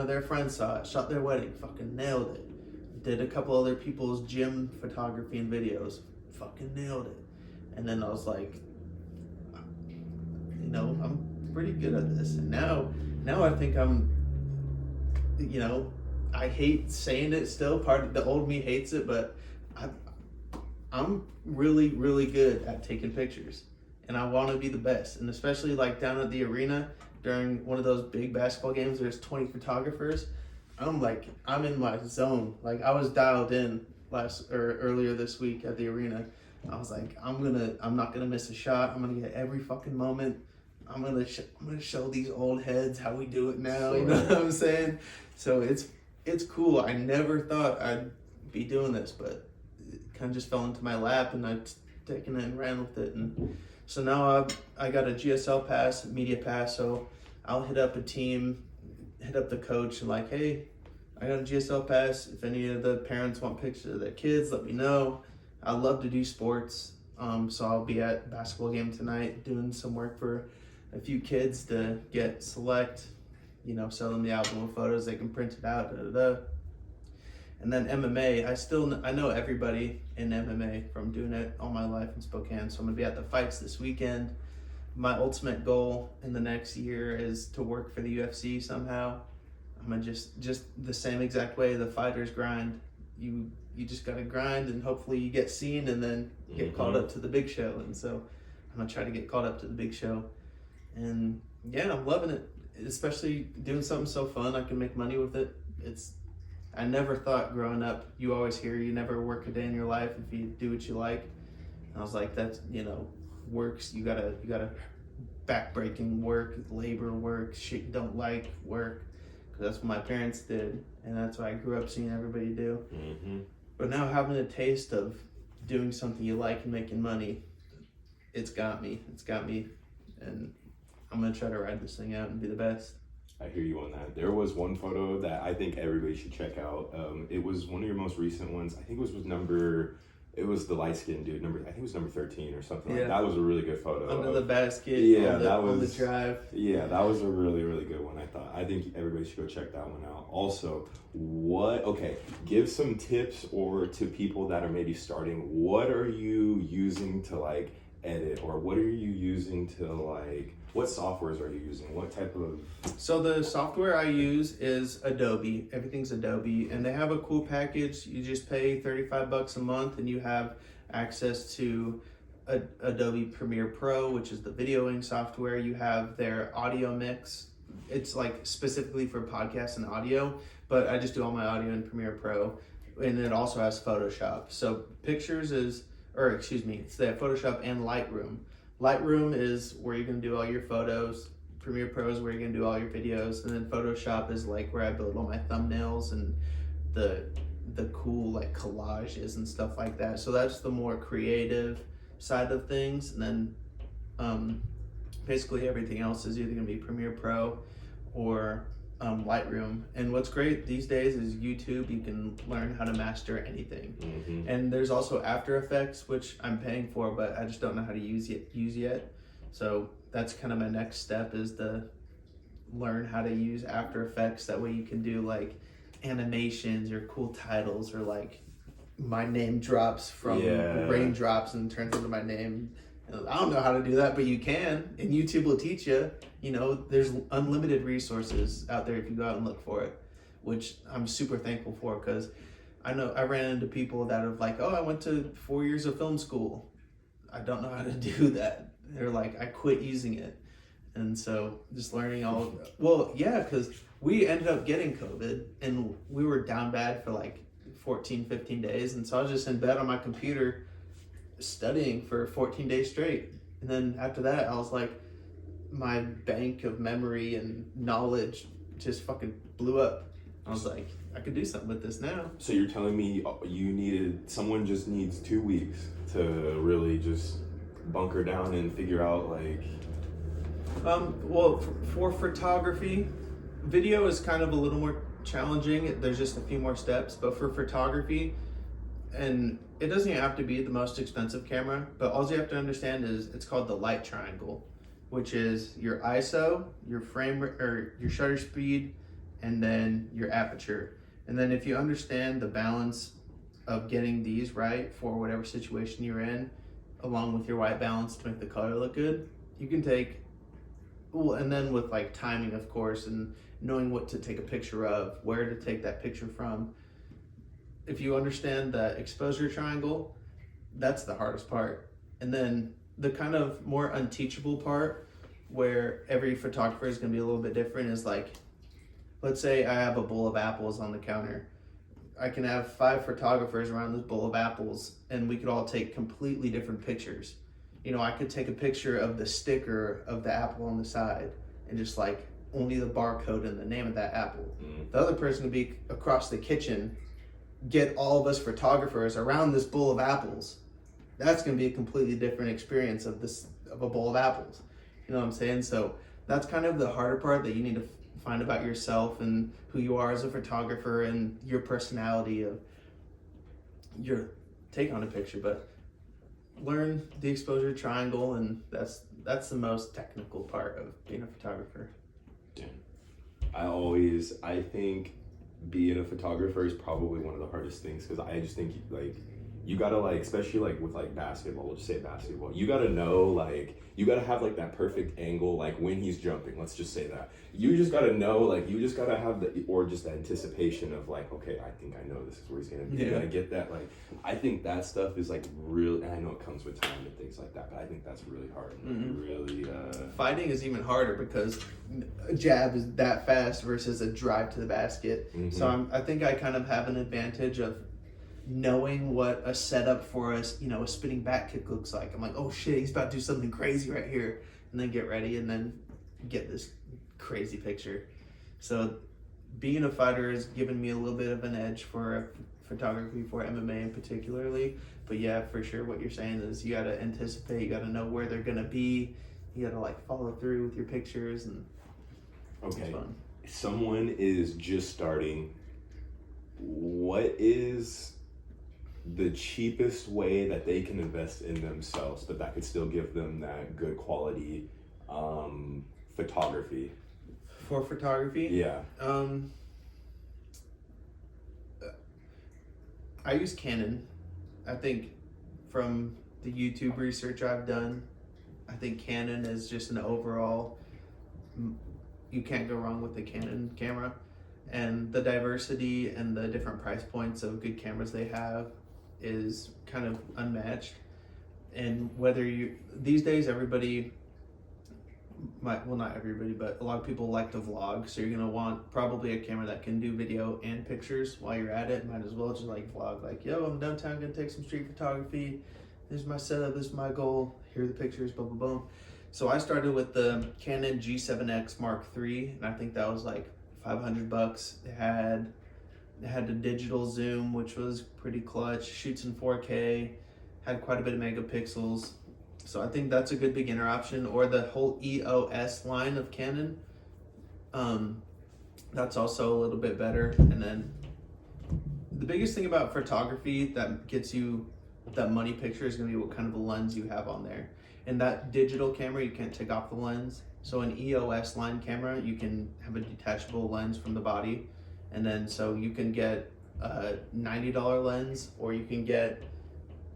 of their friends saw it, shot their wedding, fucking nailed it. Did a couple other people's gym photography and videos, fucking nailed it. And then I was like, I'm pretty good at this. And now I think I'm, I hate saying it still. Part of the old me hates it, but I'm really, really good at taking pictures, and I want to be the best. And especially like down at the arena during one of those big basketball games, there's 20 photographers. I'm in my zone. Like I was dialed in earlier this week at the arena. I was like, I'm not gonna miss a shot. I'm gonna get every fucking moment. I'm gonna show these old heads how we do it now. You know what I'm saying? So it's cool. I never thought I'd be doing this, but it kind of just fell into my lap, and I've taken it and ran with it. And so now I got a GSL pass, media pass. So I'll hit up a team, hit up the coach, and like, hey, I got a GSL pass. If any of the parents want pictures of their kids, let me know. I love to do sports. So I'll be at a basketball game tonight doing some work for a few kids to get select, sell them the album of photos, they can print it out, And then MMA, I know everybody in MMA from doing it all my life in Spokane, so I'm gonna be at the fights this weekend. My ultimate goal in the next year is to work for the UFC somehow. I'm gonna just the same exact way the fighters grind. You just gotta grind, and hopefully you get seen and then get called up to the big show. And so I'm gonna try to get called up to the big show. And yeah, I'm loving it, especially doing something so fun. I can make money with it. I never thought growing up, you always hear you never work a day in your life if you do what you like. And I was like, that's, works. You gotta backbreaking work, labor work, shit you don't like work. Because that's what my parents did. And that's what I grew up seeing everybody do. Mm-hmm. But now having a taste of doing something you like and making money, it's got me. And I'm going to try to ride this thing out and be the best. I hear you on that. There was one photo that I think everybody should check out. It was one of your most recent ones. I think it was the light-skinned dude, I think it was number 13 or something like that. That was a really good photo. Under the basket, on the drive. Yeah, that was a really, really good one, I thought. I think everybody should go check that one out. Also, give some tips to people that are maybe starting. What are you using to edit, or what are you using to what softwares are you using? What type of... So the software I use is Adobe. Everything's Adobe, and they have a cool package. You just pay $35 a month, and you have access to Adobe Premiere Pro, which is the videoing software. You have their audio mix. It's specifically for podcasts and audio, but I just do all my audio in Premiere Pro, and it also has Photoshop. So it's they have Photoshop and Lightroom. Lightroom is where you're going to do all your photos. Premiere Pro is where you're going to do all your videos. And then Photoshop is where I build all my thumbnails and the cool collages and stuff like that. So that's the more creative side of things. And then basically everything else is either going to be Premiere Pro or Lightroom. And what's great these days is YouTube. You can learn how to master anything. Mm-hmm. And there's also After Effects, which I'm paying for, but I just don't know how to use yet. So that's kind of my next step, is to learn how to use After Effects. That way you can do animations or cool titles, or my name drops from raindrops and turns into my name. I don't know how to do that, but you can, and YouTube will teach you. There's unlimited resources out there if you go out and look for it, which I'm super thankful for, because I know I ran into people that are I went to 4 years of film school. I don't know how to do that. They're I quit using it. And so just learning because we ended up getting COVID, and we were down bad for 14, 15 days. And so I was just in bed on my computer studying for 14 days straight. And then after that, I was my bank of memory and knowledge just fucking blew up. I was like, I could do something with this now. So you're telling me someone just needs 2 weeks to really just bunker down and figure out like. Well, for photography, video is kind of a little more challenging. There's just a few more steps, but for photography, and it doesn't even have to be the most expensive camera, but all you have to understand is it's called the light triangle, which is your ISO, your or your shutter speed, and then your aperture. And then if you understand the balance of getting these right for whatever situation you're in, along with your white balance to make the color look good, you can take, well, and then with like timing, of course, and knowing what to take a picture of, where to take that picture from. If you understand the exposure triangle, that's the hardest part. And then the kind of more unteachable part, where every photographer is gonna be a little bit different, is like, let's say I have a bowl of apples on the counter. I can have 5 photographers around this bowl of apples, and we could all take completely different pictures. You know, I could take a picture of the sticker of the apple on the side and just like only the barcode and the name of that apple. The other person would be across the kitchen, get all of us photographers around this bowl of apples. That's going to be a completely different experience of a bowl of apples. You know what I'm saying? So that's kind of the harder part that you need to find about yourself and who you are as a photographer and your personality of your take on a picture. But learn the exposure triangle, and that's the most technical part of being a photographer. Yeah. I think being a photographer is probably one of the hardest things, because I just think like you gotta like, especially like with like basketball, we'll just say basketball, you gotta know, like you gotta have like that perfect angle, like when he's jumping, let's just say that. You just gotta know, like you just gotta have or just the anticipation of like, okay, I think I know this is where he's gonna be. Yeah. You gotta get that, like, I think that stuff is like real, and I know it comes with time and things like that, but I think that's really hard. Really Fighting is even harder because a jab is that fast versus a drive to the basket. So I think I kind of have an advantage of knowing what a setup for a spinning back kick looks like. I'm like, oh shit, he's about to do something crazy right here, and then get ready and then get this crazy picture. So being a fighter has given me a little bit of an edge for photography, for MMA in particularly. But yeah, for sure what you're saying is you got to anticipate, you got to know where they're gonna be, you got to like follow through with your pictures, and okay, it's fun. Someone is just starting. What is the cheapest way that they can invest in themselves, but that could still give them that good quality photography? For photography? Yeah. I use Canon. I think from the YouTube research I've done, I think Canon is just an overall, you can't go wrong with the Canon camera. And the diversity and the different price points of good cameras they have is kind of unmatched. And these days everybody not everybody, but a lot of people like to vlog, so you're gonna want probably a camera that can do video and pictures while you're at it. Might as well just like vlog, like, yo, I'm downtown, gonna take some street photography, this is my setup, this is my goal, here are the pictures, boom boom boom. So I started with the Canon G7X Mark III, and I think that was like $500. It had the digital zoom, which was pretty clutch, shoots in 4K, had quite a bit of megapixels. So I think that's a good beginner option. Or the whole EOS line of Canon. That's also a little bit better. And then the biggest thing about photography that gets you that money picture is gonna be what kind of a lens you have on there. And that digital camera, you can't take off the lens. So an EOS line camera, you can have a detachable lens from the body. And then so you can get a $90 lens, or you can get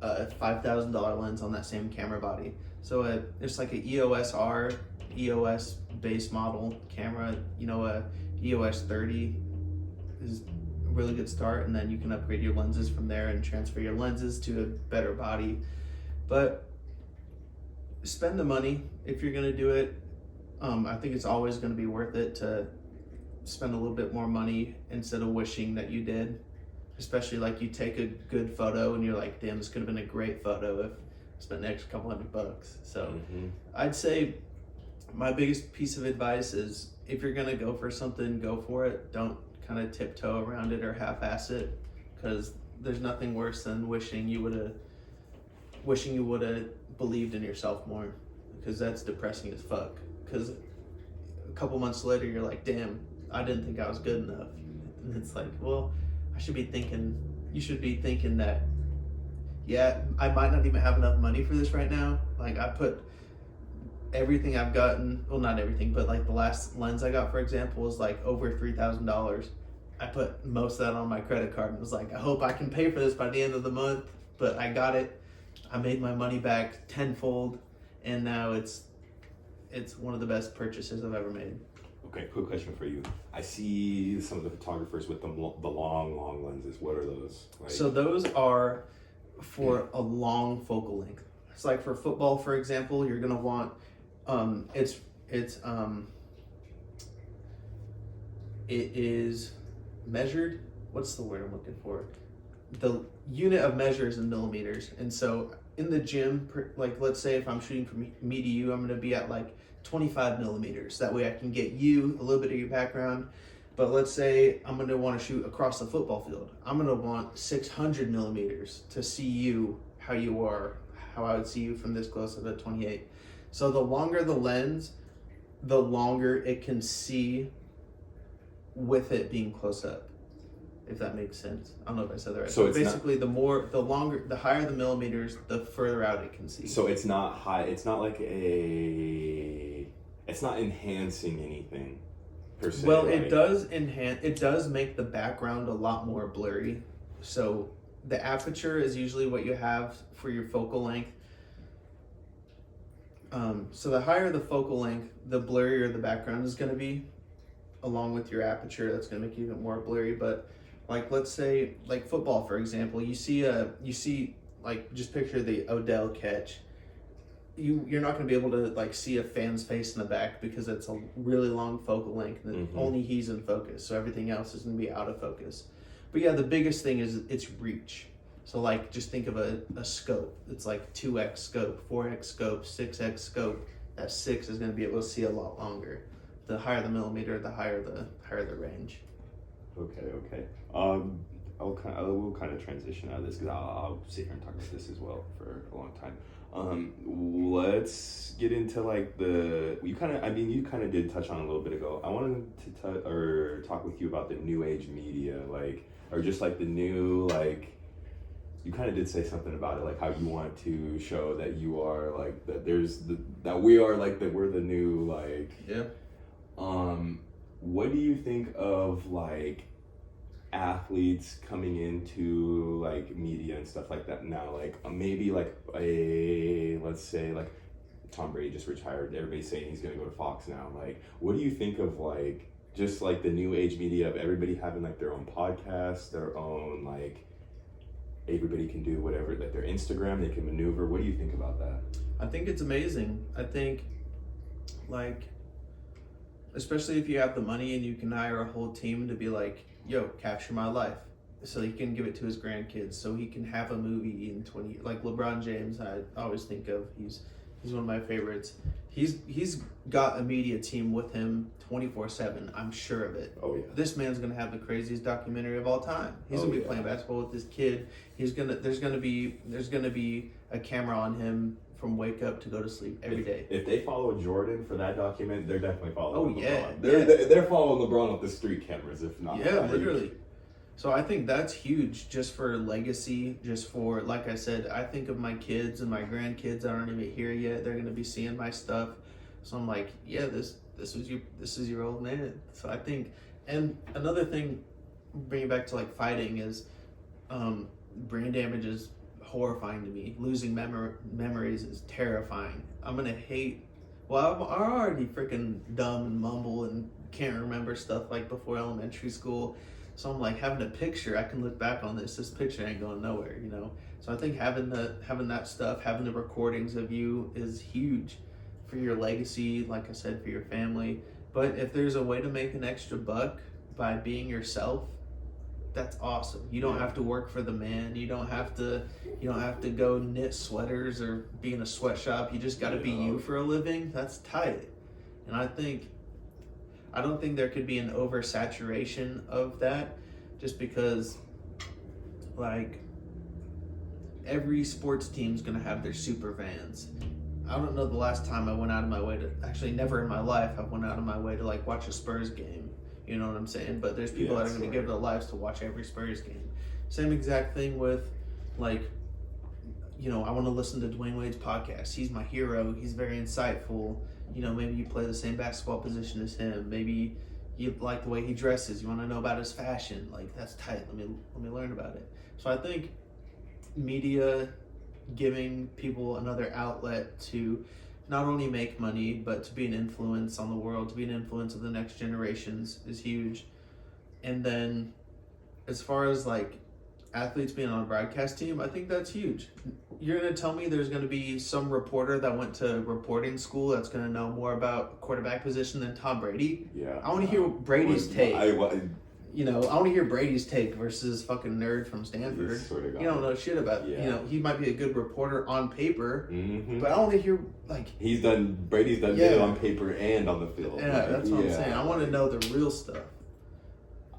a $5,000 lens on that same camera body. So it's like an EOS R, EOS base model camera, a EOS 30 is a really good start, and then you can upgrade your lenses from there and transfer your lenses to a better body. But spend the money if you're gonna do it. I think it's always gonna be worth it to spend a little bit more money instead of wishing that you did. Especially like you take a good photo and you're like, damn, this could have been a great photo if I spent the extra couple $100. So I'd say my biggest piece of advice is if you're gonna go for something, go for it. Don't kind of tiptoe around it or half-ass it, because there's nothing worse than wishing you would have believed in yourself more, because that's depressing as fuck. Because a couple months later, you're like, damn, I didn't think I was good enough. And it's like, well, you should be thinking that, yeah, I might not even have enough money for this right now. Like, I put everything I've gotten, well, not everything, but like the last lens I got, for example, was like over $3,000. I put most of that on my credit card and was like, I hope I can pay for this by the end of the month. But I got it. I made my money back tenfold, and now it's one of the best purchases I've ever made. Okay, quick question for you. I see some of the photographers with the long lenses. What are those? Like, so those are for a long focal length. It's like for football, for example, you're gonna want it is measured. What's the word I'm looking for? The unit of measure is in millimeters. And so in the gym, like let's say if I'm shooting from me to you, I'm gonna be at like 25 millimeters. That way I can get you a little bit of your background. But let's say I'm gonna want to shoot across the football field. I'm gonna want 600 millimeters to see you how you are, how I would see you from this close at 28. So the longer the lens, the longer it can see with it being close up, if that makes sense. I don't know if I said that right. So it's basically the higher the millimeters, the further out it can see. So it's not high. It's not like it's not enhancing anything per se. Well, right? it does enhance. It does make the background a lot more blurry. So the aperture is usually what you have for your focal length. So the higher the focal length, the blurrier the background is going to be, along with your aperture. That's going to make you even more blurry. But like, let's say like football, for example, you see like, just picture the Odell catch. You're not going to be able to like see a fan's face in the back because it's a really long focal length and only he's in focus. So everything else is going to be out of focus. But yeah, the biggest thing is its reach. So like, just think of a scope. It's like 2x scope, 4x scope, 6x scope. That 6 is going to be able to see a lot longer. The higher the millimeter, the higher the range. Okay. We'll kind of transition out of this because I'll sit here and talk about this as well for a long time. Let's get into like you kind of did touch on it a little bit ago. I wanted to talk with you about the new age media, like, or just like the new, like, you kind of did say something about it, like how you want to show that you are like that we're the new, like, yeah. What do you think of like athletes coming into like media and stuff like that now? Like maybe like let's say like Tom Brady just retired. Everybody's saying he's gonna go to Fox now. Like, what do you think of like just like the new age media of everybody having like their own podcast, their own, like, everybody can do whatever, like their Instagram, they can maneuver. What do you think about that? I think it's amazing. I think, like, especially if you have the money and you can hire a whole team to be like, yo, capture my life. So he can give it to his grandkids, so he can have a movie in 20, like LeBron James, I always think of, he's one of my favorites. He's got a media team with him 24/7. I'm sure of it. Oh yeah. This man's gonna have the craziest documentary of all time. He's gonna be playing basketball with his kid. There's gonna be a camera on him from wake up to go to sleep every day. If they follow Jordan for that document, they're definitely following LeBron. Yeah. They're following LeBron with the street cameras, if not. Yeah, literally. So I think that's huge, just for legacy, just for, like I said, I think of my kids and my grandkids that aren't even here yet. They're gonna be seeing my stuff. So I'm like, yeah, this is your old man. So I think, and another thing, bringing back to like fighting, is brain damage is horrifying to me. Losing memories is terrifying. I'm gonna hate. Well, I'm already freaking dumb and mumble and can't remember stuff like before elementary school. So I'm like, having a picture, I can look back on this. This picture ain't going nowhere, you know. So I think having that stuff, having the recordings of you is huge for your legacy. Like I said, for your family. But if there's a way to make an extra buck by being yourself, that's awesome. You don't have to work for the man. You don't have to go knit sweaters or be in a sweatshop. You just got to be you for a living. That's tight. And I think I don't think there could be an oversaturation of that, just because, like, every sports team's gonna have their super fans. I don't know the last time I went out of my way to, actually never in my life I went out of my way to like watch a Spurs game. You know what I'm saying? But there's people that are gonna give their lives to watch every Spurs game. Same exact thing with, like, you know, I want to listen to Dwayne Wade's podcast. He's my hero. He's very insightful. You know, maybe you play the same basketball position as him. Maybe you like the way he dresses. You want to know about his fashion. Like, that's tight. Let me learn about it. So I think media giving people another outlet to not only make money, but to be an influence on the world, to be an influence of the next generations is huge. And then as far as like athletes being on a broadcast team, I think that's huge. You're going to tell me there's going to be some reporter that went to reporting school that's going to know more about quarterback position than Tom Brady? Yeah. I want to hear Brady's take. I want to hear Brady's take versus fucking nerd from Stanford. You don't know shit about, you know, he might be a good reporter on paper, but I want to hear, like... Brady's done good on paper and on the field. Yeah, like, that's what I'm saying. I want to know the real stuff.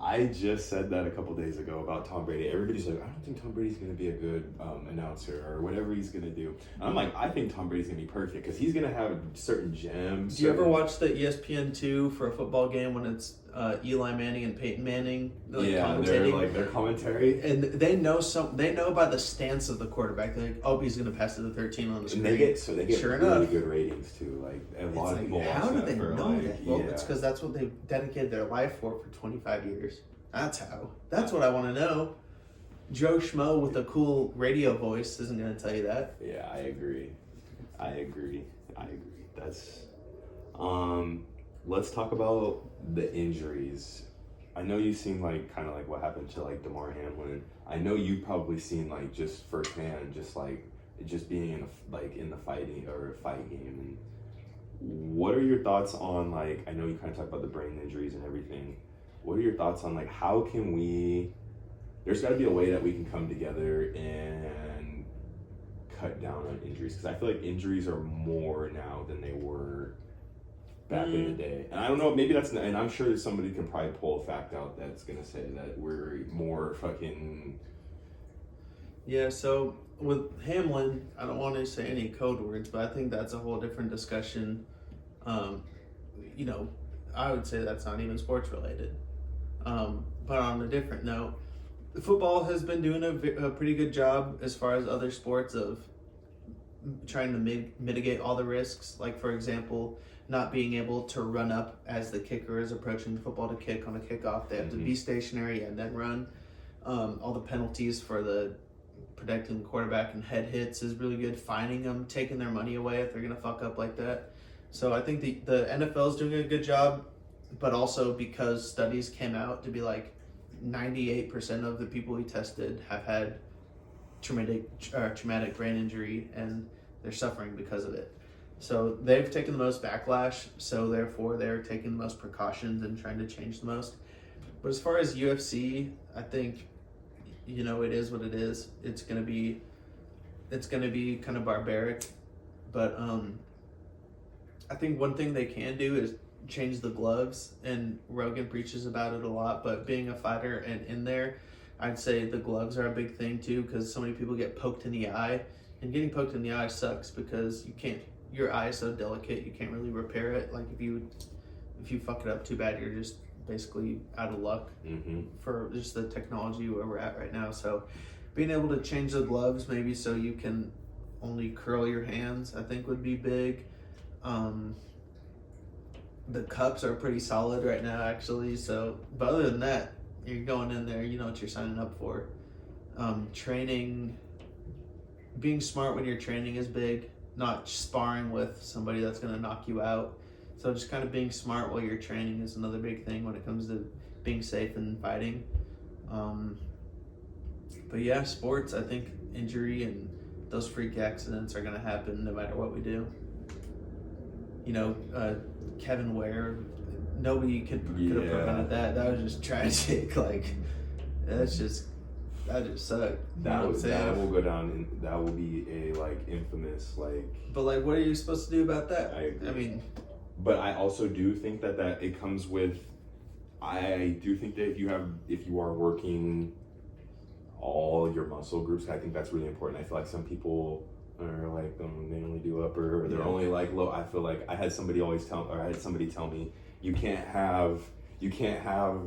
I just said that a couple days ago about Tom Brady. Everybody's like, I don't think Tom Brady's going to be a good announcer or whatever he's going to do. And I'm like, I think Tom Brady's going to be perfect because he's going to have certain gems. Do you ever watch the ESPN2 for a football game when it's Eli Manning and Peyton Manning commentating? Their commentary. And they know by the stance of the quarterback. They're like, oh, he's going to pass to the 13 on the screen. And they get sure really enough. Good ratings too. Like a lot of people watch how do that they for know that? Well, it's because that's what they've dedicated their life for 25 years. That's how. That's what I want to know. Joe Schmo with a cool radio voice isn't going to tell you that. Yeah, I agree. That's let's talk about the injuries. I know you've seen like kind of like what happened to like DeMar Hamlin. I know you've probably seen like just firsthand just being in the fighting or fight game. And what are your thoughts on, like, I know you kind of talked about the brain injuries and everything. What are your thoughts on, like, how can there's got to be a way that we can come together and cut down on injuries? Because I feel like injuries are more now than they were back in the day. And I don't know, maybe that's, and I'm sure that somebody can probably pull a fact out that's going to say that we're more fucking... Yeah, so with Hamlin, I don't want to say any code words, but I think that's a whole different discussion. You know, I would say that's not even sports related. But on a different note, football has been doing a pretty good job as far as other sports of trying to mitigate all the risks. Like, for example, not being able to run up as the kicker is approaching the football to kick on a kickoff. They have to be stationary and then run. All the penalties for the protecting the quarterback and head hits is really good. Fining them, taking their money away if they're going to fuck up like that. So I think the NFL is doing a good job, but also because studies came out to be like 98% of the people we tested have had traumatic brain injury and they're suffering because of it. So they've taken the most backlash, so therefore they're taking the most precautions and trying to change the most. But as far as UFC, I think, you know, it is what it is. It's gonna be kind of barbaric, but I think one thing they can do is change the gloves, and Rogan preaches about it a lot, but being a fighter and in there, I'd say the gloves are a big thing too, because so many people get poked in the eye, and getting poked in the eye sucks because your eye is so delicate, you can't really repair it. Like if you fuck it up too bad, you're just basically out of luck for just the technology where we're at right now. So being able to change the gloves maybe so you can only curl your hands, I think would be big. The cups are pretty solid right now, actually. So, but other than that, you're going in there, you know what you're signing up for. Training, being smart when you're training is big. Not sparring with somebody that's going to knock you out. So just kind of being smart while you're training is another big thing when it comes to being safe and fighting. But yeah, sports, I think injury and those freak accidents are going to happen no matter what we do. You know, Kevin Ware, nobody could have prevented that. That was just tragic. Like, that just sucked. That will go down, and that will be a like infamous like. But like, what are you supposed to do about that? I agree. I mean, But I also do think that it comes with. I do think that if you are working all your muscle groups, I think that's really important. I feel like some people are like they only do upper, or they're only like low. I feel like I had somebody tell me you can't have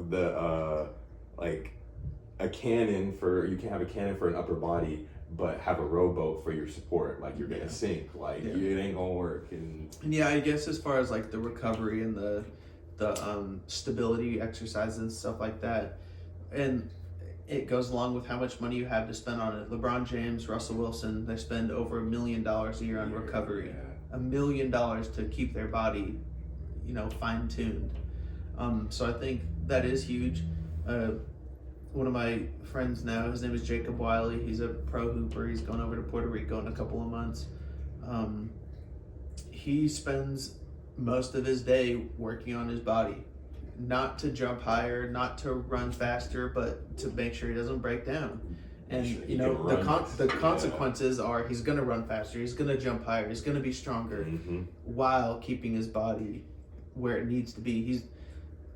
the like a cannon for an upper body, but have a rowboat for your support. Like you're gonna sink. Like it ain't gonna work. And yeah, I guess as far as like the recovery and the stability exercises and stuff like that, and it goes along with how much money you have to spend on it. LeBron James, Russell Wilson, they spend over $1 million a year on recovery. $1 million to keep their body, fine tuned. So I think that is huge. One of my friends now, his name is Jacob Wiley. He's a pro hooper. He's going over to Puerto Rico in a couple of months. He spends most of his day working on his body, not to jump higher, not to run faster, but to make sure he doesn't break down. And the consequences are he's going to run faster, he's going to jump higher, he's going to be stronger, while keeping his body where it needs to be. He's,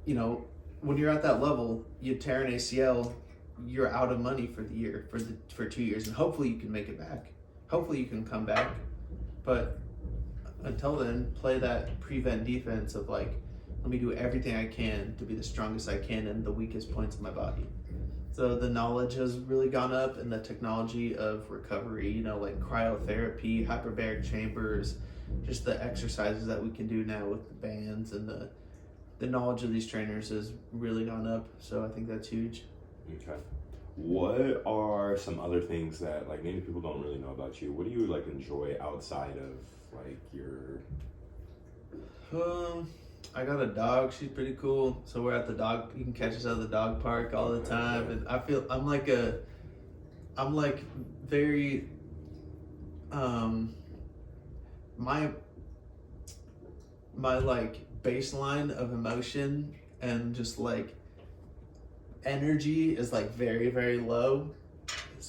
when you're at that level, you tear an ACL, you're out of money for the year, for 2 years, and hopefully you can make it back. Hopefully you can come back, but until then, play that prevent defense of like, let me do everything I can to be the strongest I can in the weakest points of my body. So the knowledge has really gone up, and the technology of recovery, like cryotherapy, hyperbaric chambers, just the exercises that we can do now with the bands, and the knowledge of these trainers has really gone up. So I think that's huge. Okay. What are some other things that like many people don't really know about you? What do you like enjoy outside of like your? I got a dog. She's pretty cool. So we're at the dog. You can catch us at the dog park all the time, and I feel I'm like very my like baseline of emotion and just like energy is like very, very low.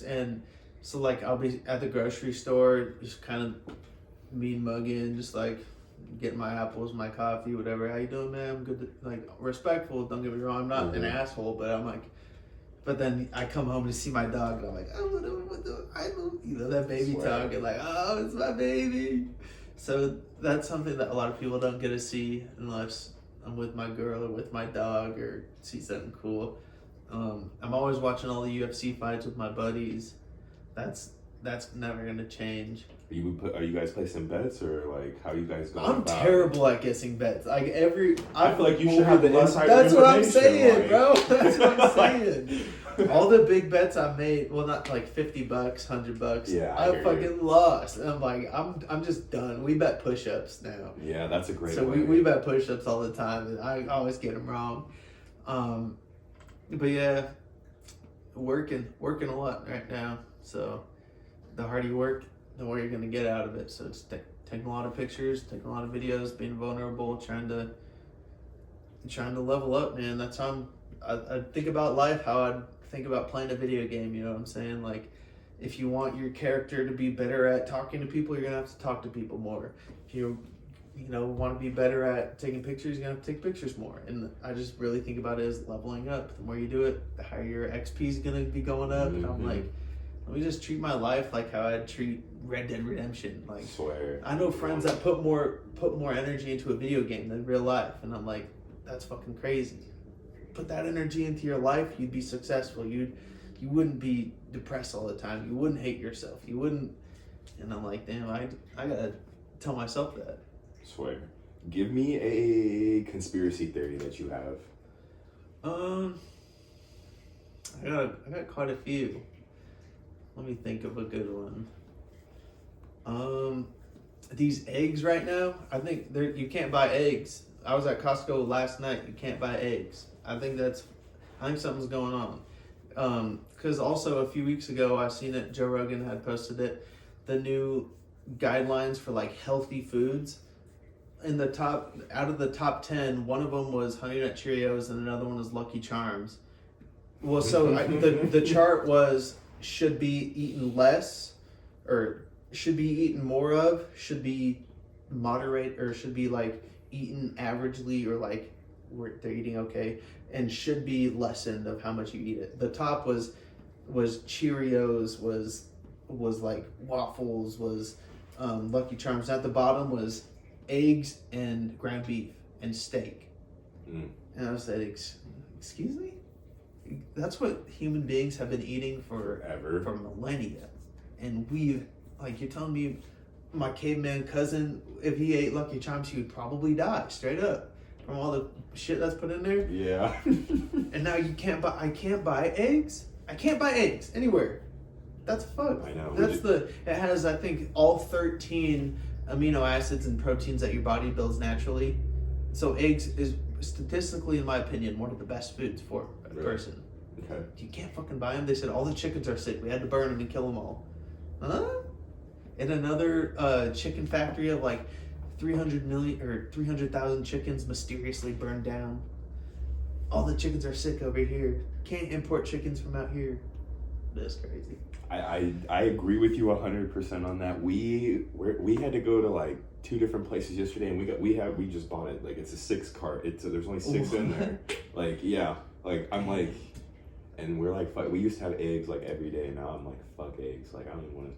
And so like I'll be at the grocery store just kind of mean mugging, just like getting my apples, my coffee, whatever. How you doing, man? I'm good. Like respectful, don't get me wrong, I'm not an asshole, but I'm like, but then I come home to see my dog and I'm like, I love that baby talk, and like, oh, it's my baby. So that's something that a lot of people don't get to see unless I'm with my girl or with my dog or see something cool. I'm always watching all the UFC fights with my buddies. That's never gonna change. Are you guys placing bets, or like how you guys going? I'm terrible at guessing bets. Like I feel like you should have the inside. That's what I'm saying, bro. That's what I'm saying. All the big bets I made, well, not like $50, $100. Yeah, I fucking lost. And I'm like, I'm just done. We bet push-ups now. Yeah, that's a great. So we bet push-ups all the time, and I always get them wrong. But yeah, working a lot right now. So the harder you work, the more you're gonna get out of it. So it's taking a lot of pictures, taking a lot of videos, being vulnerable, trying to level up, man. That's how I think about life, how I'd think about playing a video game. You know what I'm saying? Like, if you want your character to be better at talking to people, you're gonna have to talk to people more. If you want to be better at taking pictures, you're gonna have to take pictures more. And I just really think about it as leveling up. The more you do it, the higher your XP is gonna be going up. And I'm like, let me just treat my life like how I'd treat Red Dead Redemption. Like, swear. I know friends that put more energy into a video game than real life, and I'm like, that's fucking crazy. Put that energy into your life, you'd be successful. You wouldn't be depressed all the time. You wouldn't hate yourself. You wouldn't. And I'm like, damn, I gotta tell myself that. Swear. Give me a conspiracy theory that you have. I got quite a few. Let me think of a good one. These eggs right now, I think you can't buy eggs. I was at Costco last night. You can't buy eggs. I think something's going on. Because also a few weeks ago, I seen it. Joe Rogan had posted it. The new guidelines for like healthy foods. Out of the top 10, one of them was Honey Nut Cheerios and another one was Lucky Charms. Well, so the chart was should be eaten less, or should be eaten more of, should be moderate, or should be like eaten averagely or like they're eating okay and should be lessened of how much you eat it. The top was Cheerios, was like waffles, was Lucky Charms. At the bottom was eggs and ground beef and steak. And I was like, excuse me? That's what human beings have been eating for millennia. And we, like, you're telling me my caveman cousin, if he ate Lucky Charms, he would probably die straight up from all the shit that's put in there. Yeah. And now I can't buy eggs. I can't buy eggs anywhere. That's fucked. I know. It has, I think, all 13 amino acids and proteins that your body builds naturally. So eggs is statistically, in my opinion, one of the best foods for a person. Okay. You can't fucking buy them. They said all the chickens are sick. We had to burn them and kill them all. Huh? In another chicken factory of like 300,000 chickens mysteriously burned down. All the chickens are sick over here. Can't import chickens from out here. That's crazy. I agree with you 100% on that. We had to go to like 2 different places yesterday, and we just bought it. Like, it's a 6 cart. There's only 6 in there. Like, yeah. Like, I'm like, and we're like, fuck. We used to have eggs like every day. Now I'm like, fuck eggs. Like, I don't even want to.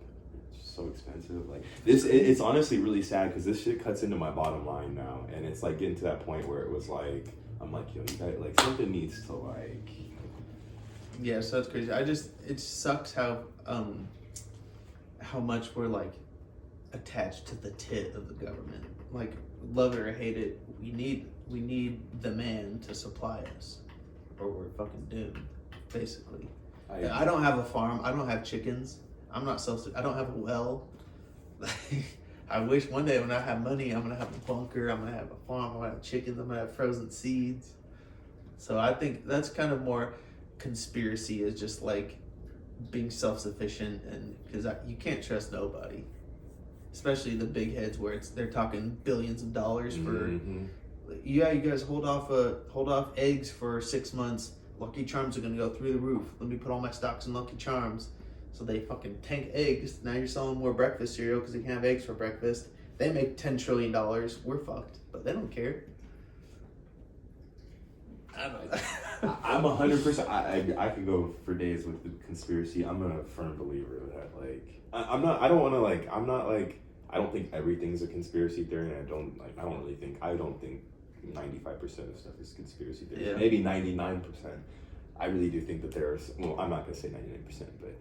It's just so expensive. Like, it's honestly really sad because this shit cuts into my bottom line now, and it's like getting to that point where it was like, I'm like, yo, you got like something needs to like. Yeah, so that's crazy. It sucks how much we're like attached to the tit of the government. Like, love it or hate it, we need the man to supply us, or we're fucking doomed, basically. I don't have a farm. I don't have chickens. I'm not I don't have a well. I wish one day when I have money, I'm gonna have a bunker. I'm gonna have a farm. I'm gonna have chickens. I'm gonna have frozen seeds. So I think that's kind of more conspiracy, is just like being self-sufficient, and because you can't trust nobody, especially the big heads where they're talking billions of dollars for. Yeah, you guys hold off eggs for 6 months. Lucky Charms are gonna go through the roof. Let me put all my stocks in Lucky Charms. So they fucking tank eggs. Now you're selling more breakfast cereal because you can't have eggs for breakfast. They make $10 trillion. We're fucked, but they don't care. I don't know. I'm 100%. I could go for days with the conspiracy. I'm a firm believer of that. Like, I'm not. I don't want to like. I'm not like. I don't think everything's a conspiracy theory, and I don't think 95% of stuff is conspiracy theory. Yeah. Maybe 99%. I really do think that there's. Well, I'm not gonna say 99%, but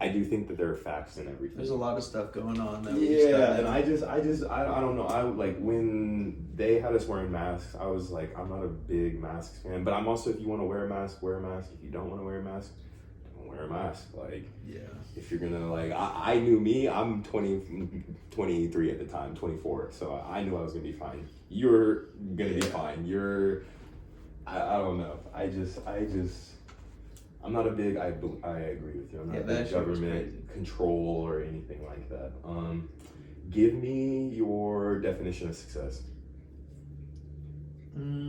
I do think that there are facts in everything. There's a lot of stuff going on. That and I don't know. I like when they had us wearing masks. I was like, I'm not a big masks fan, but I'm also, if you want to wear a mask, wear a mask. If you don't want to wear a mask, don't wear a mask. Like, yeah. If you're gonna like, I knew me. I'm 23 at the time, 24. So I knew I was gonna be fine. You're gonna be fine. I don't know. I'm not a big. I agree with you. I'm not a big government control or anything like that. Give me your definition of success.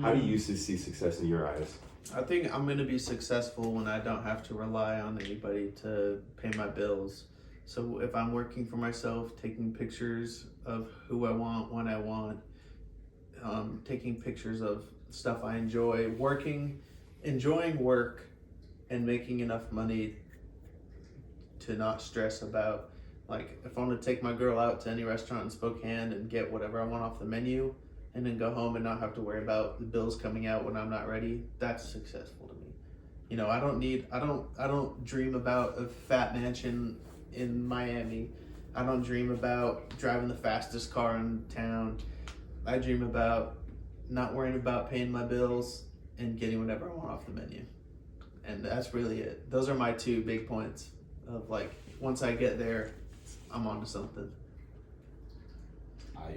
How do you see success in your eyes? I think I'm gonna be successful when I don't have to rely on anybody to pay my bills. So if I'm working for myself, taking pictures of who I want, when I want, taking pictures of stuff I enjoy, enjoying work, and making enough money to not stress about, like, if I want to take my girl out to any restaurant in Spokane and get whatever I want off the menu and then go home and not have to worry about the bills coming out when I'm not ready, that's successful to me. You know, I don't dream about a fat mansion in Miami. I don't dream about driving the fastest car in town. I dream about not worrying about paying my bills and getting whatever I want off the menu. And that's really it. Those are my 2 big points of, like, once I get there, I'm onto something. I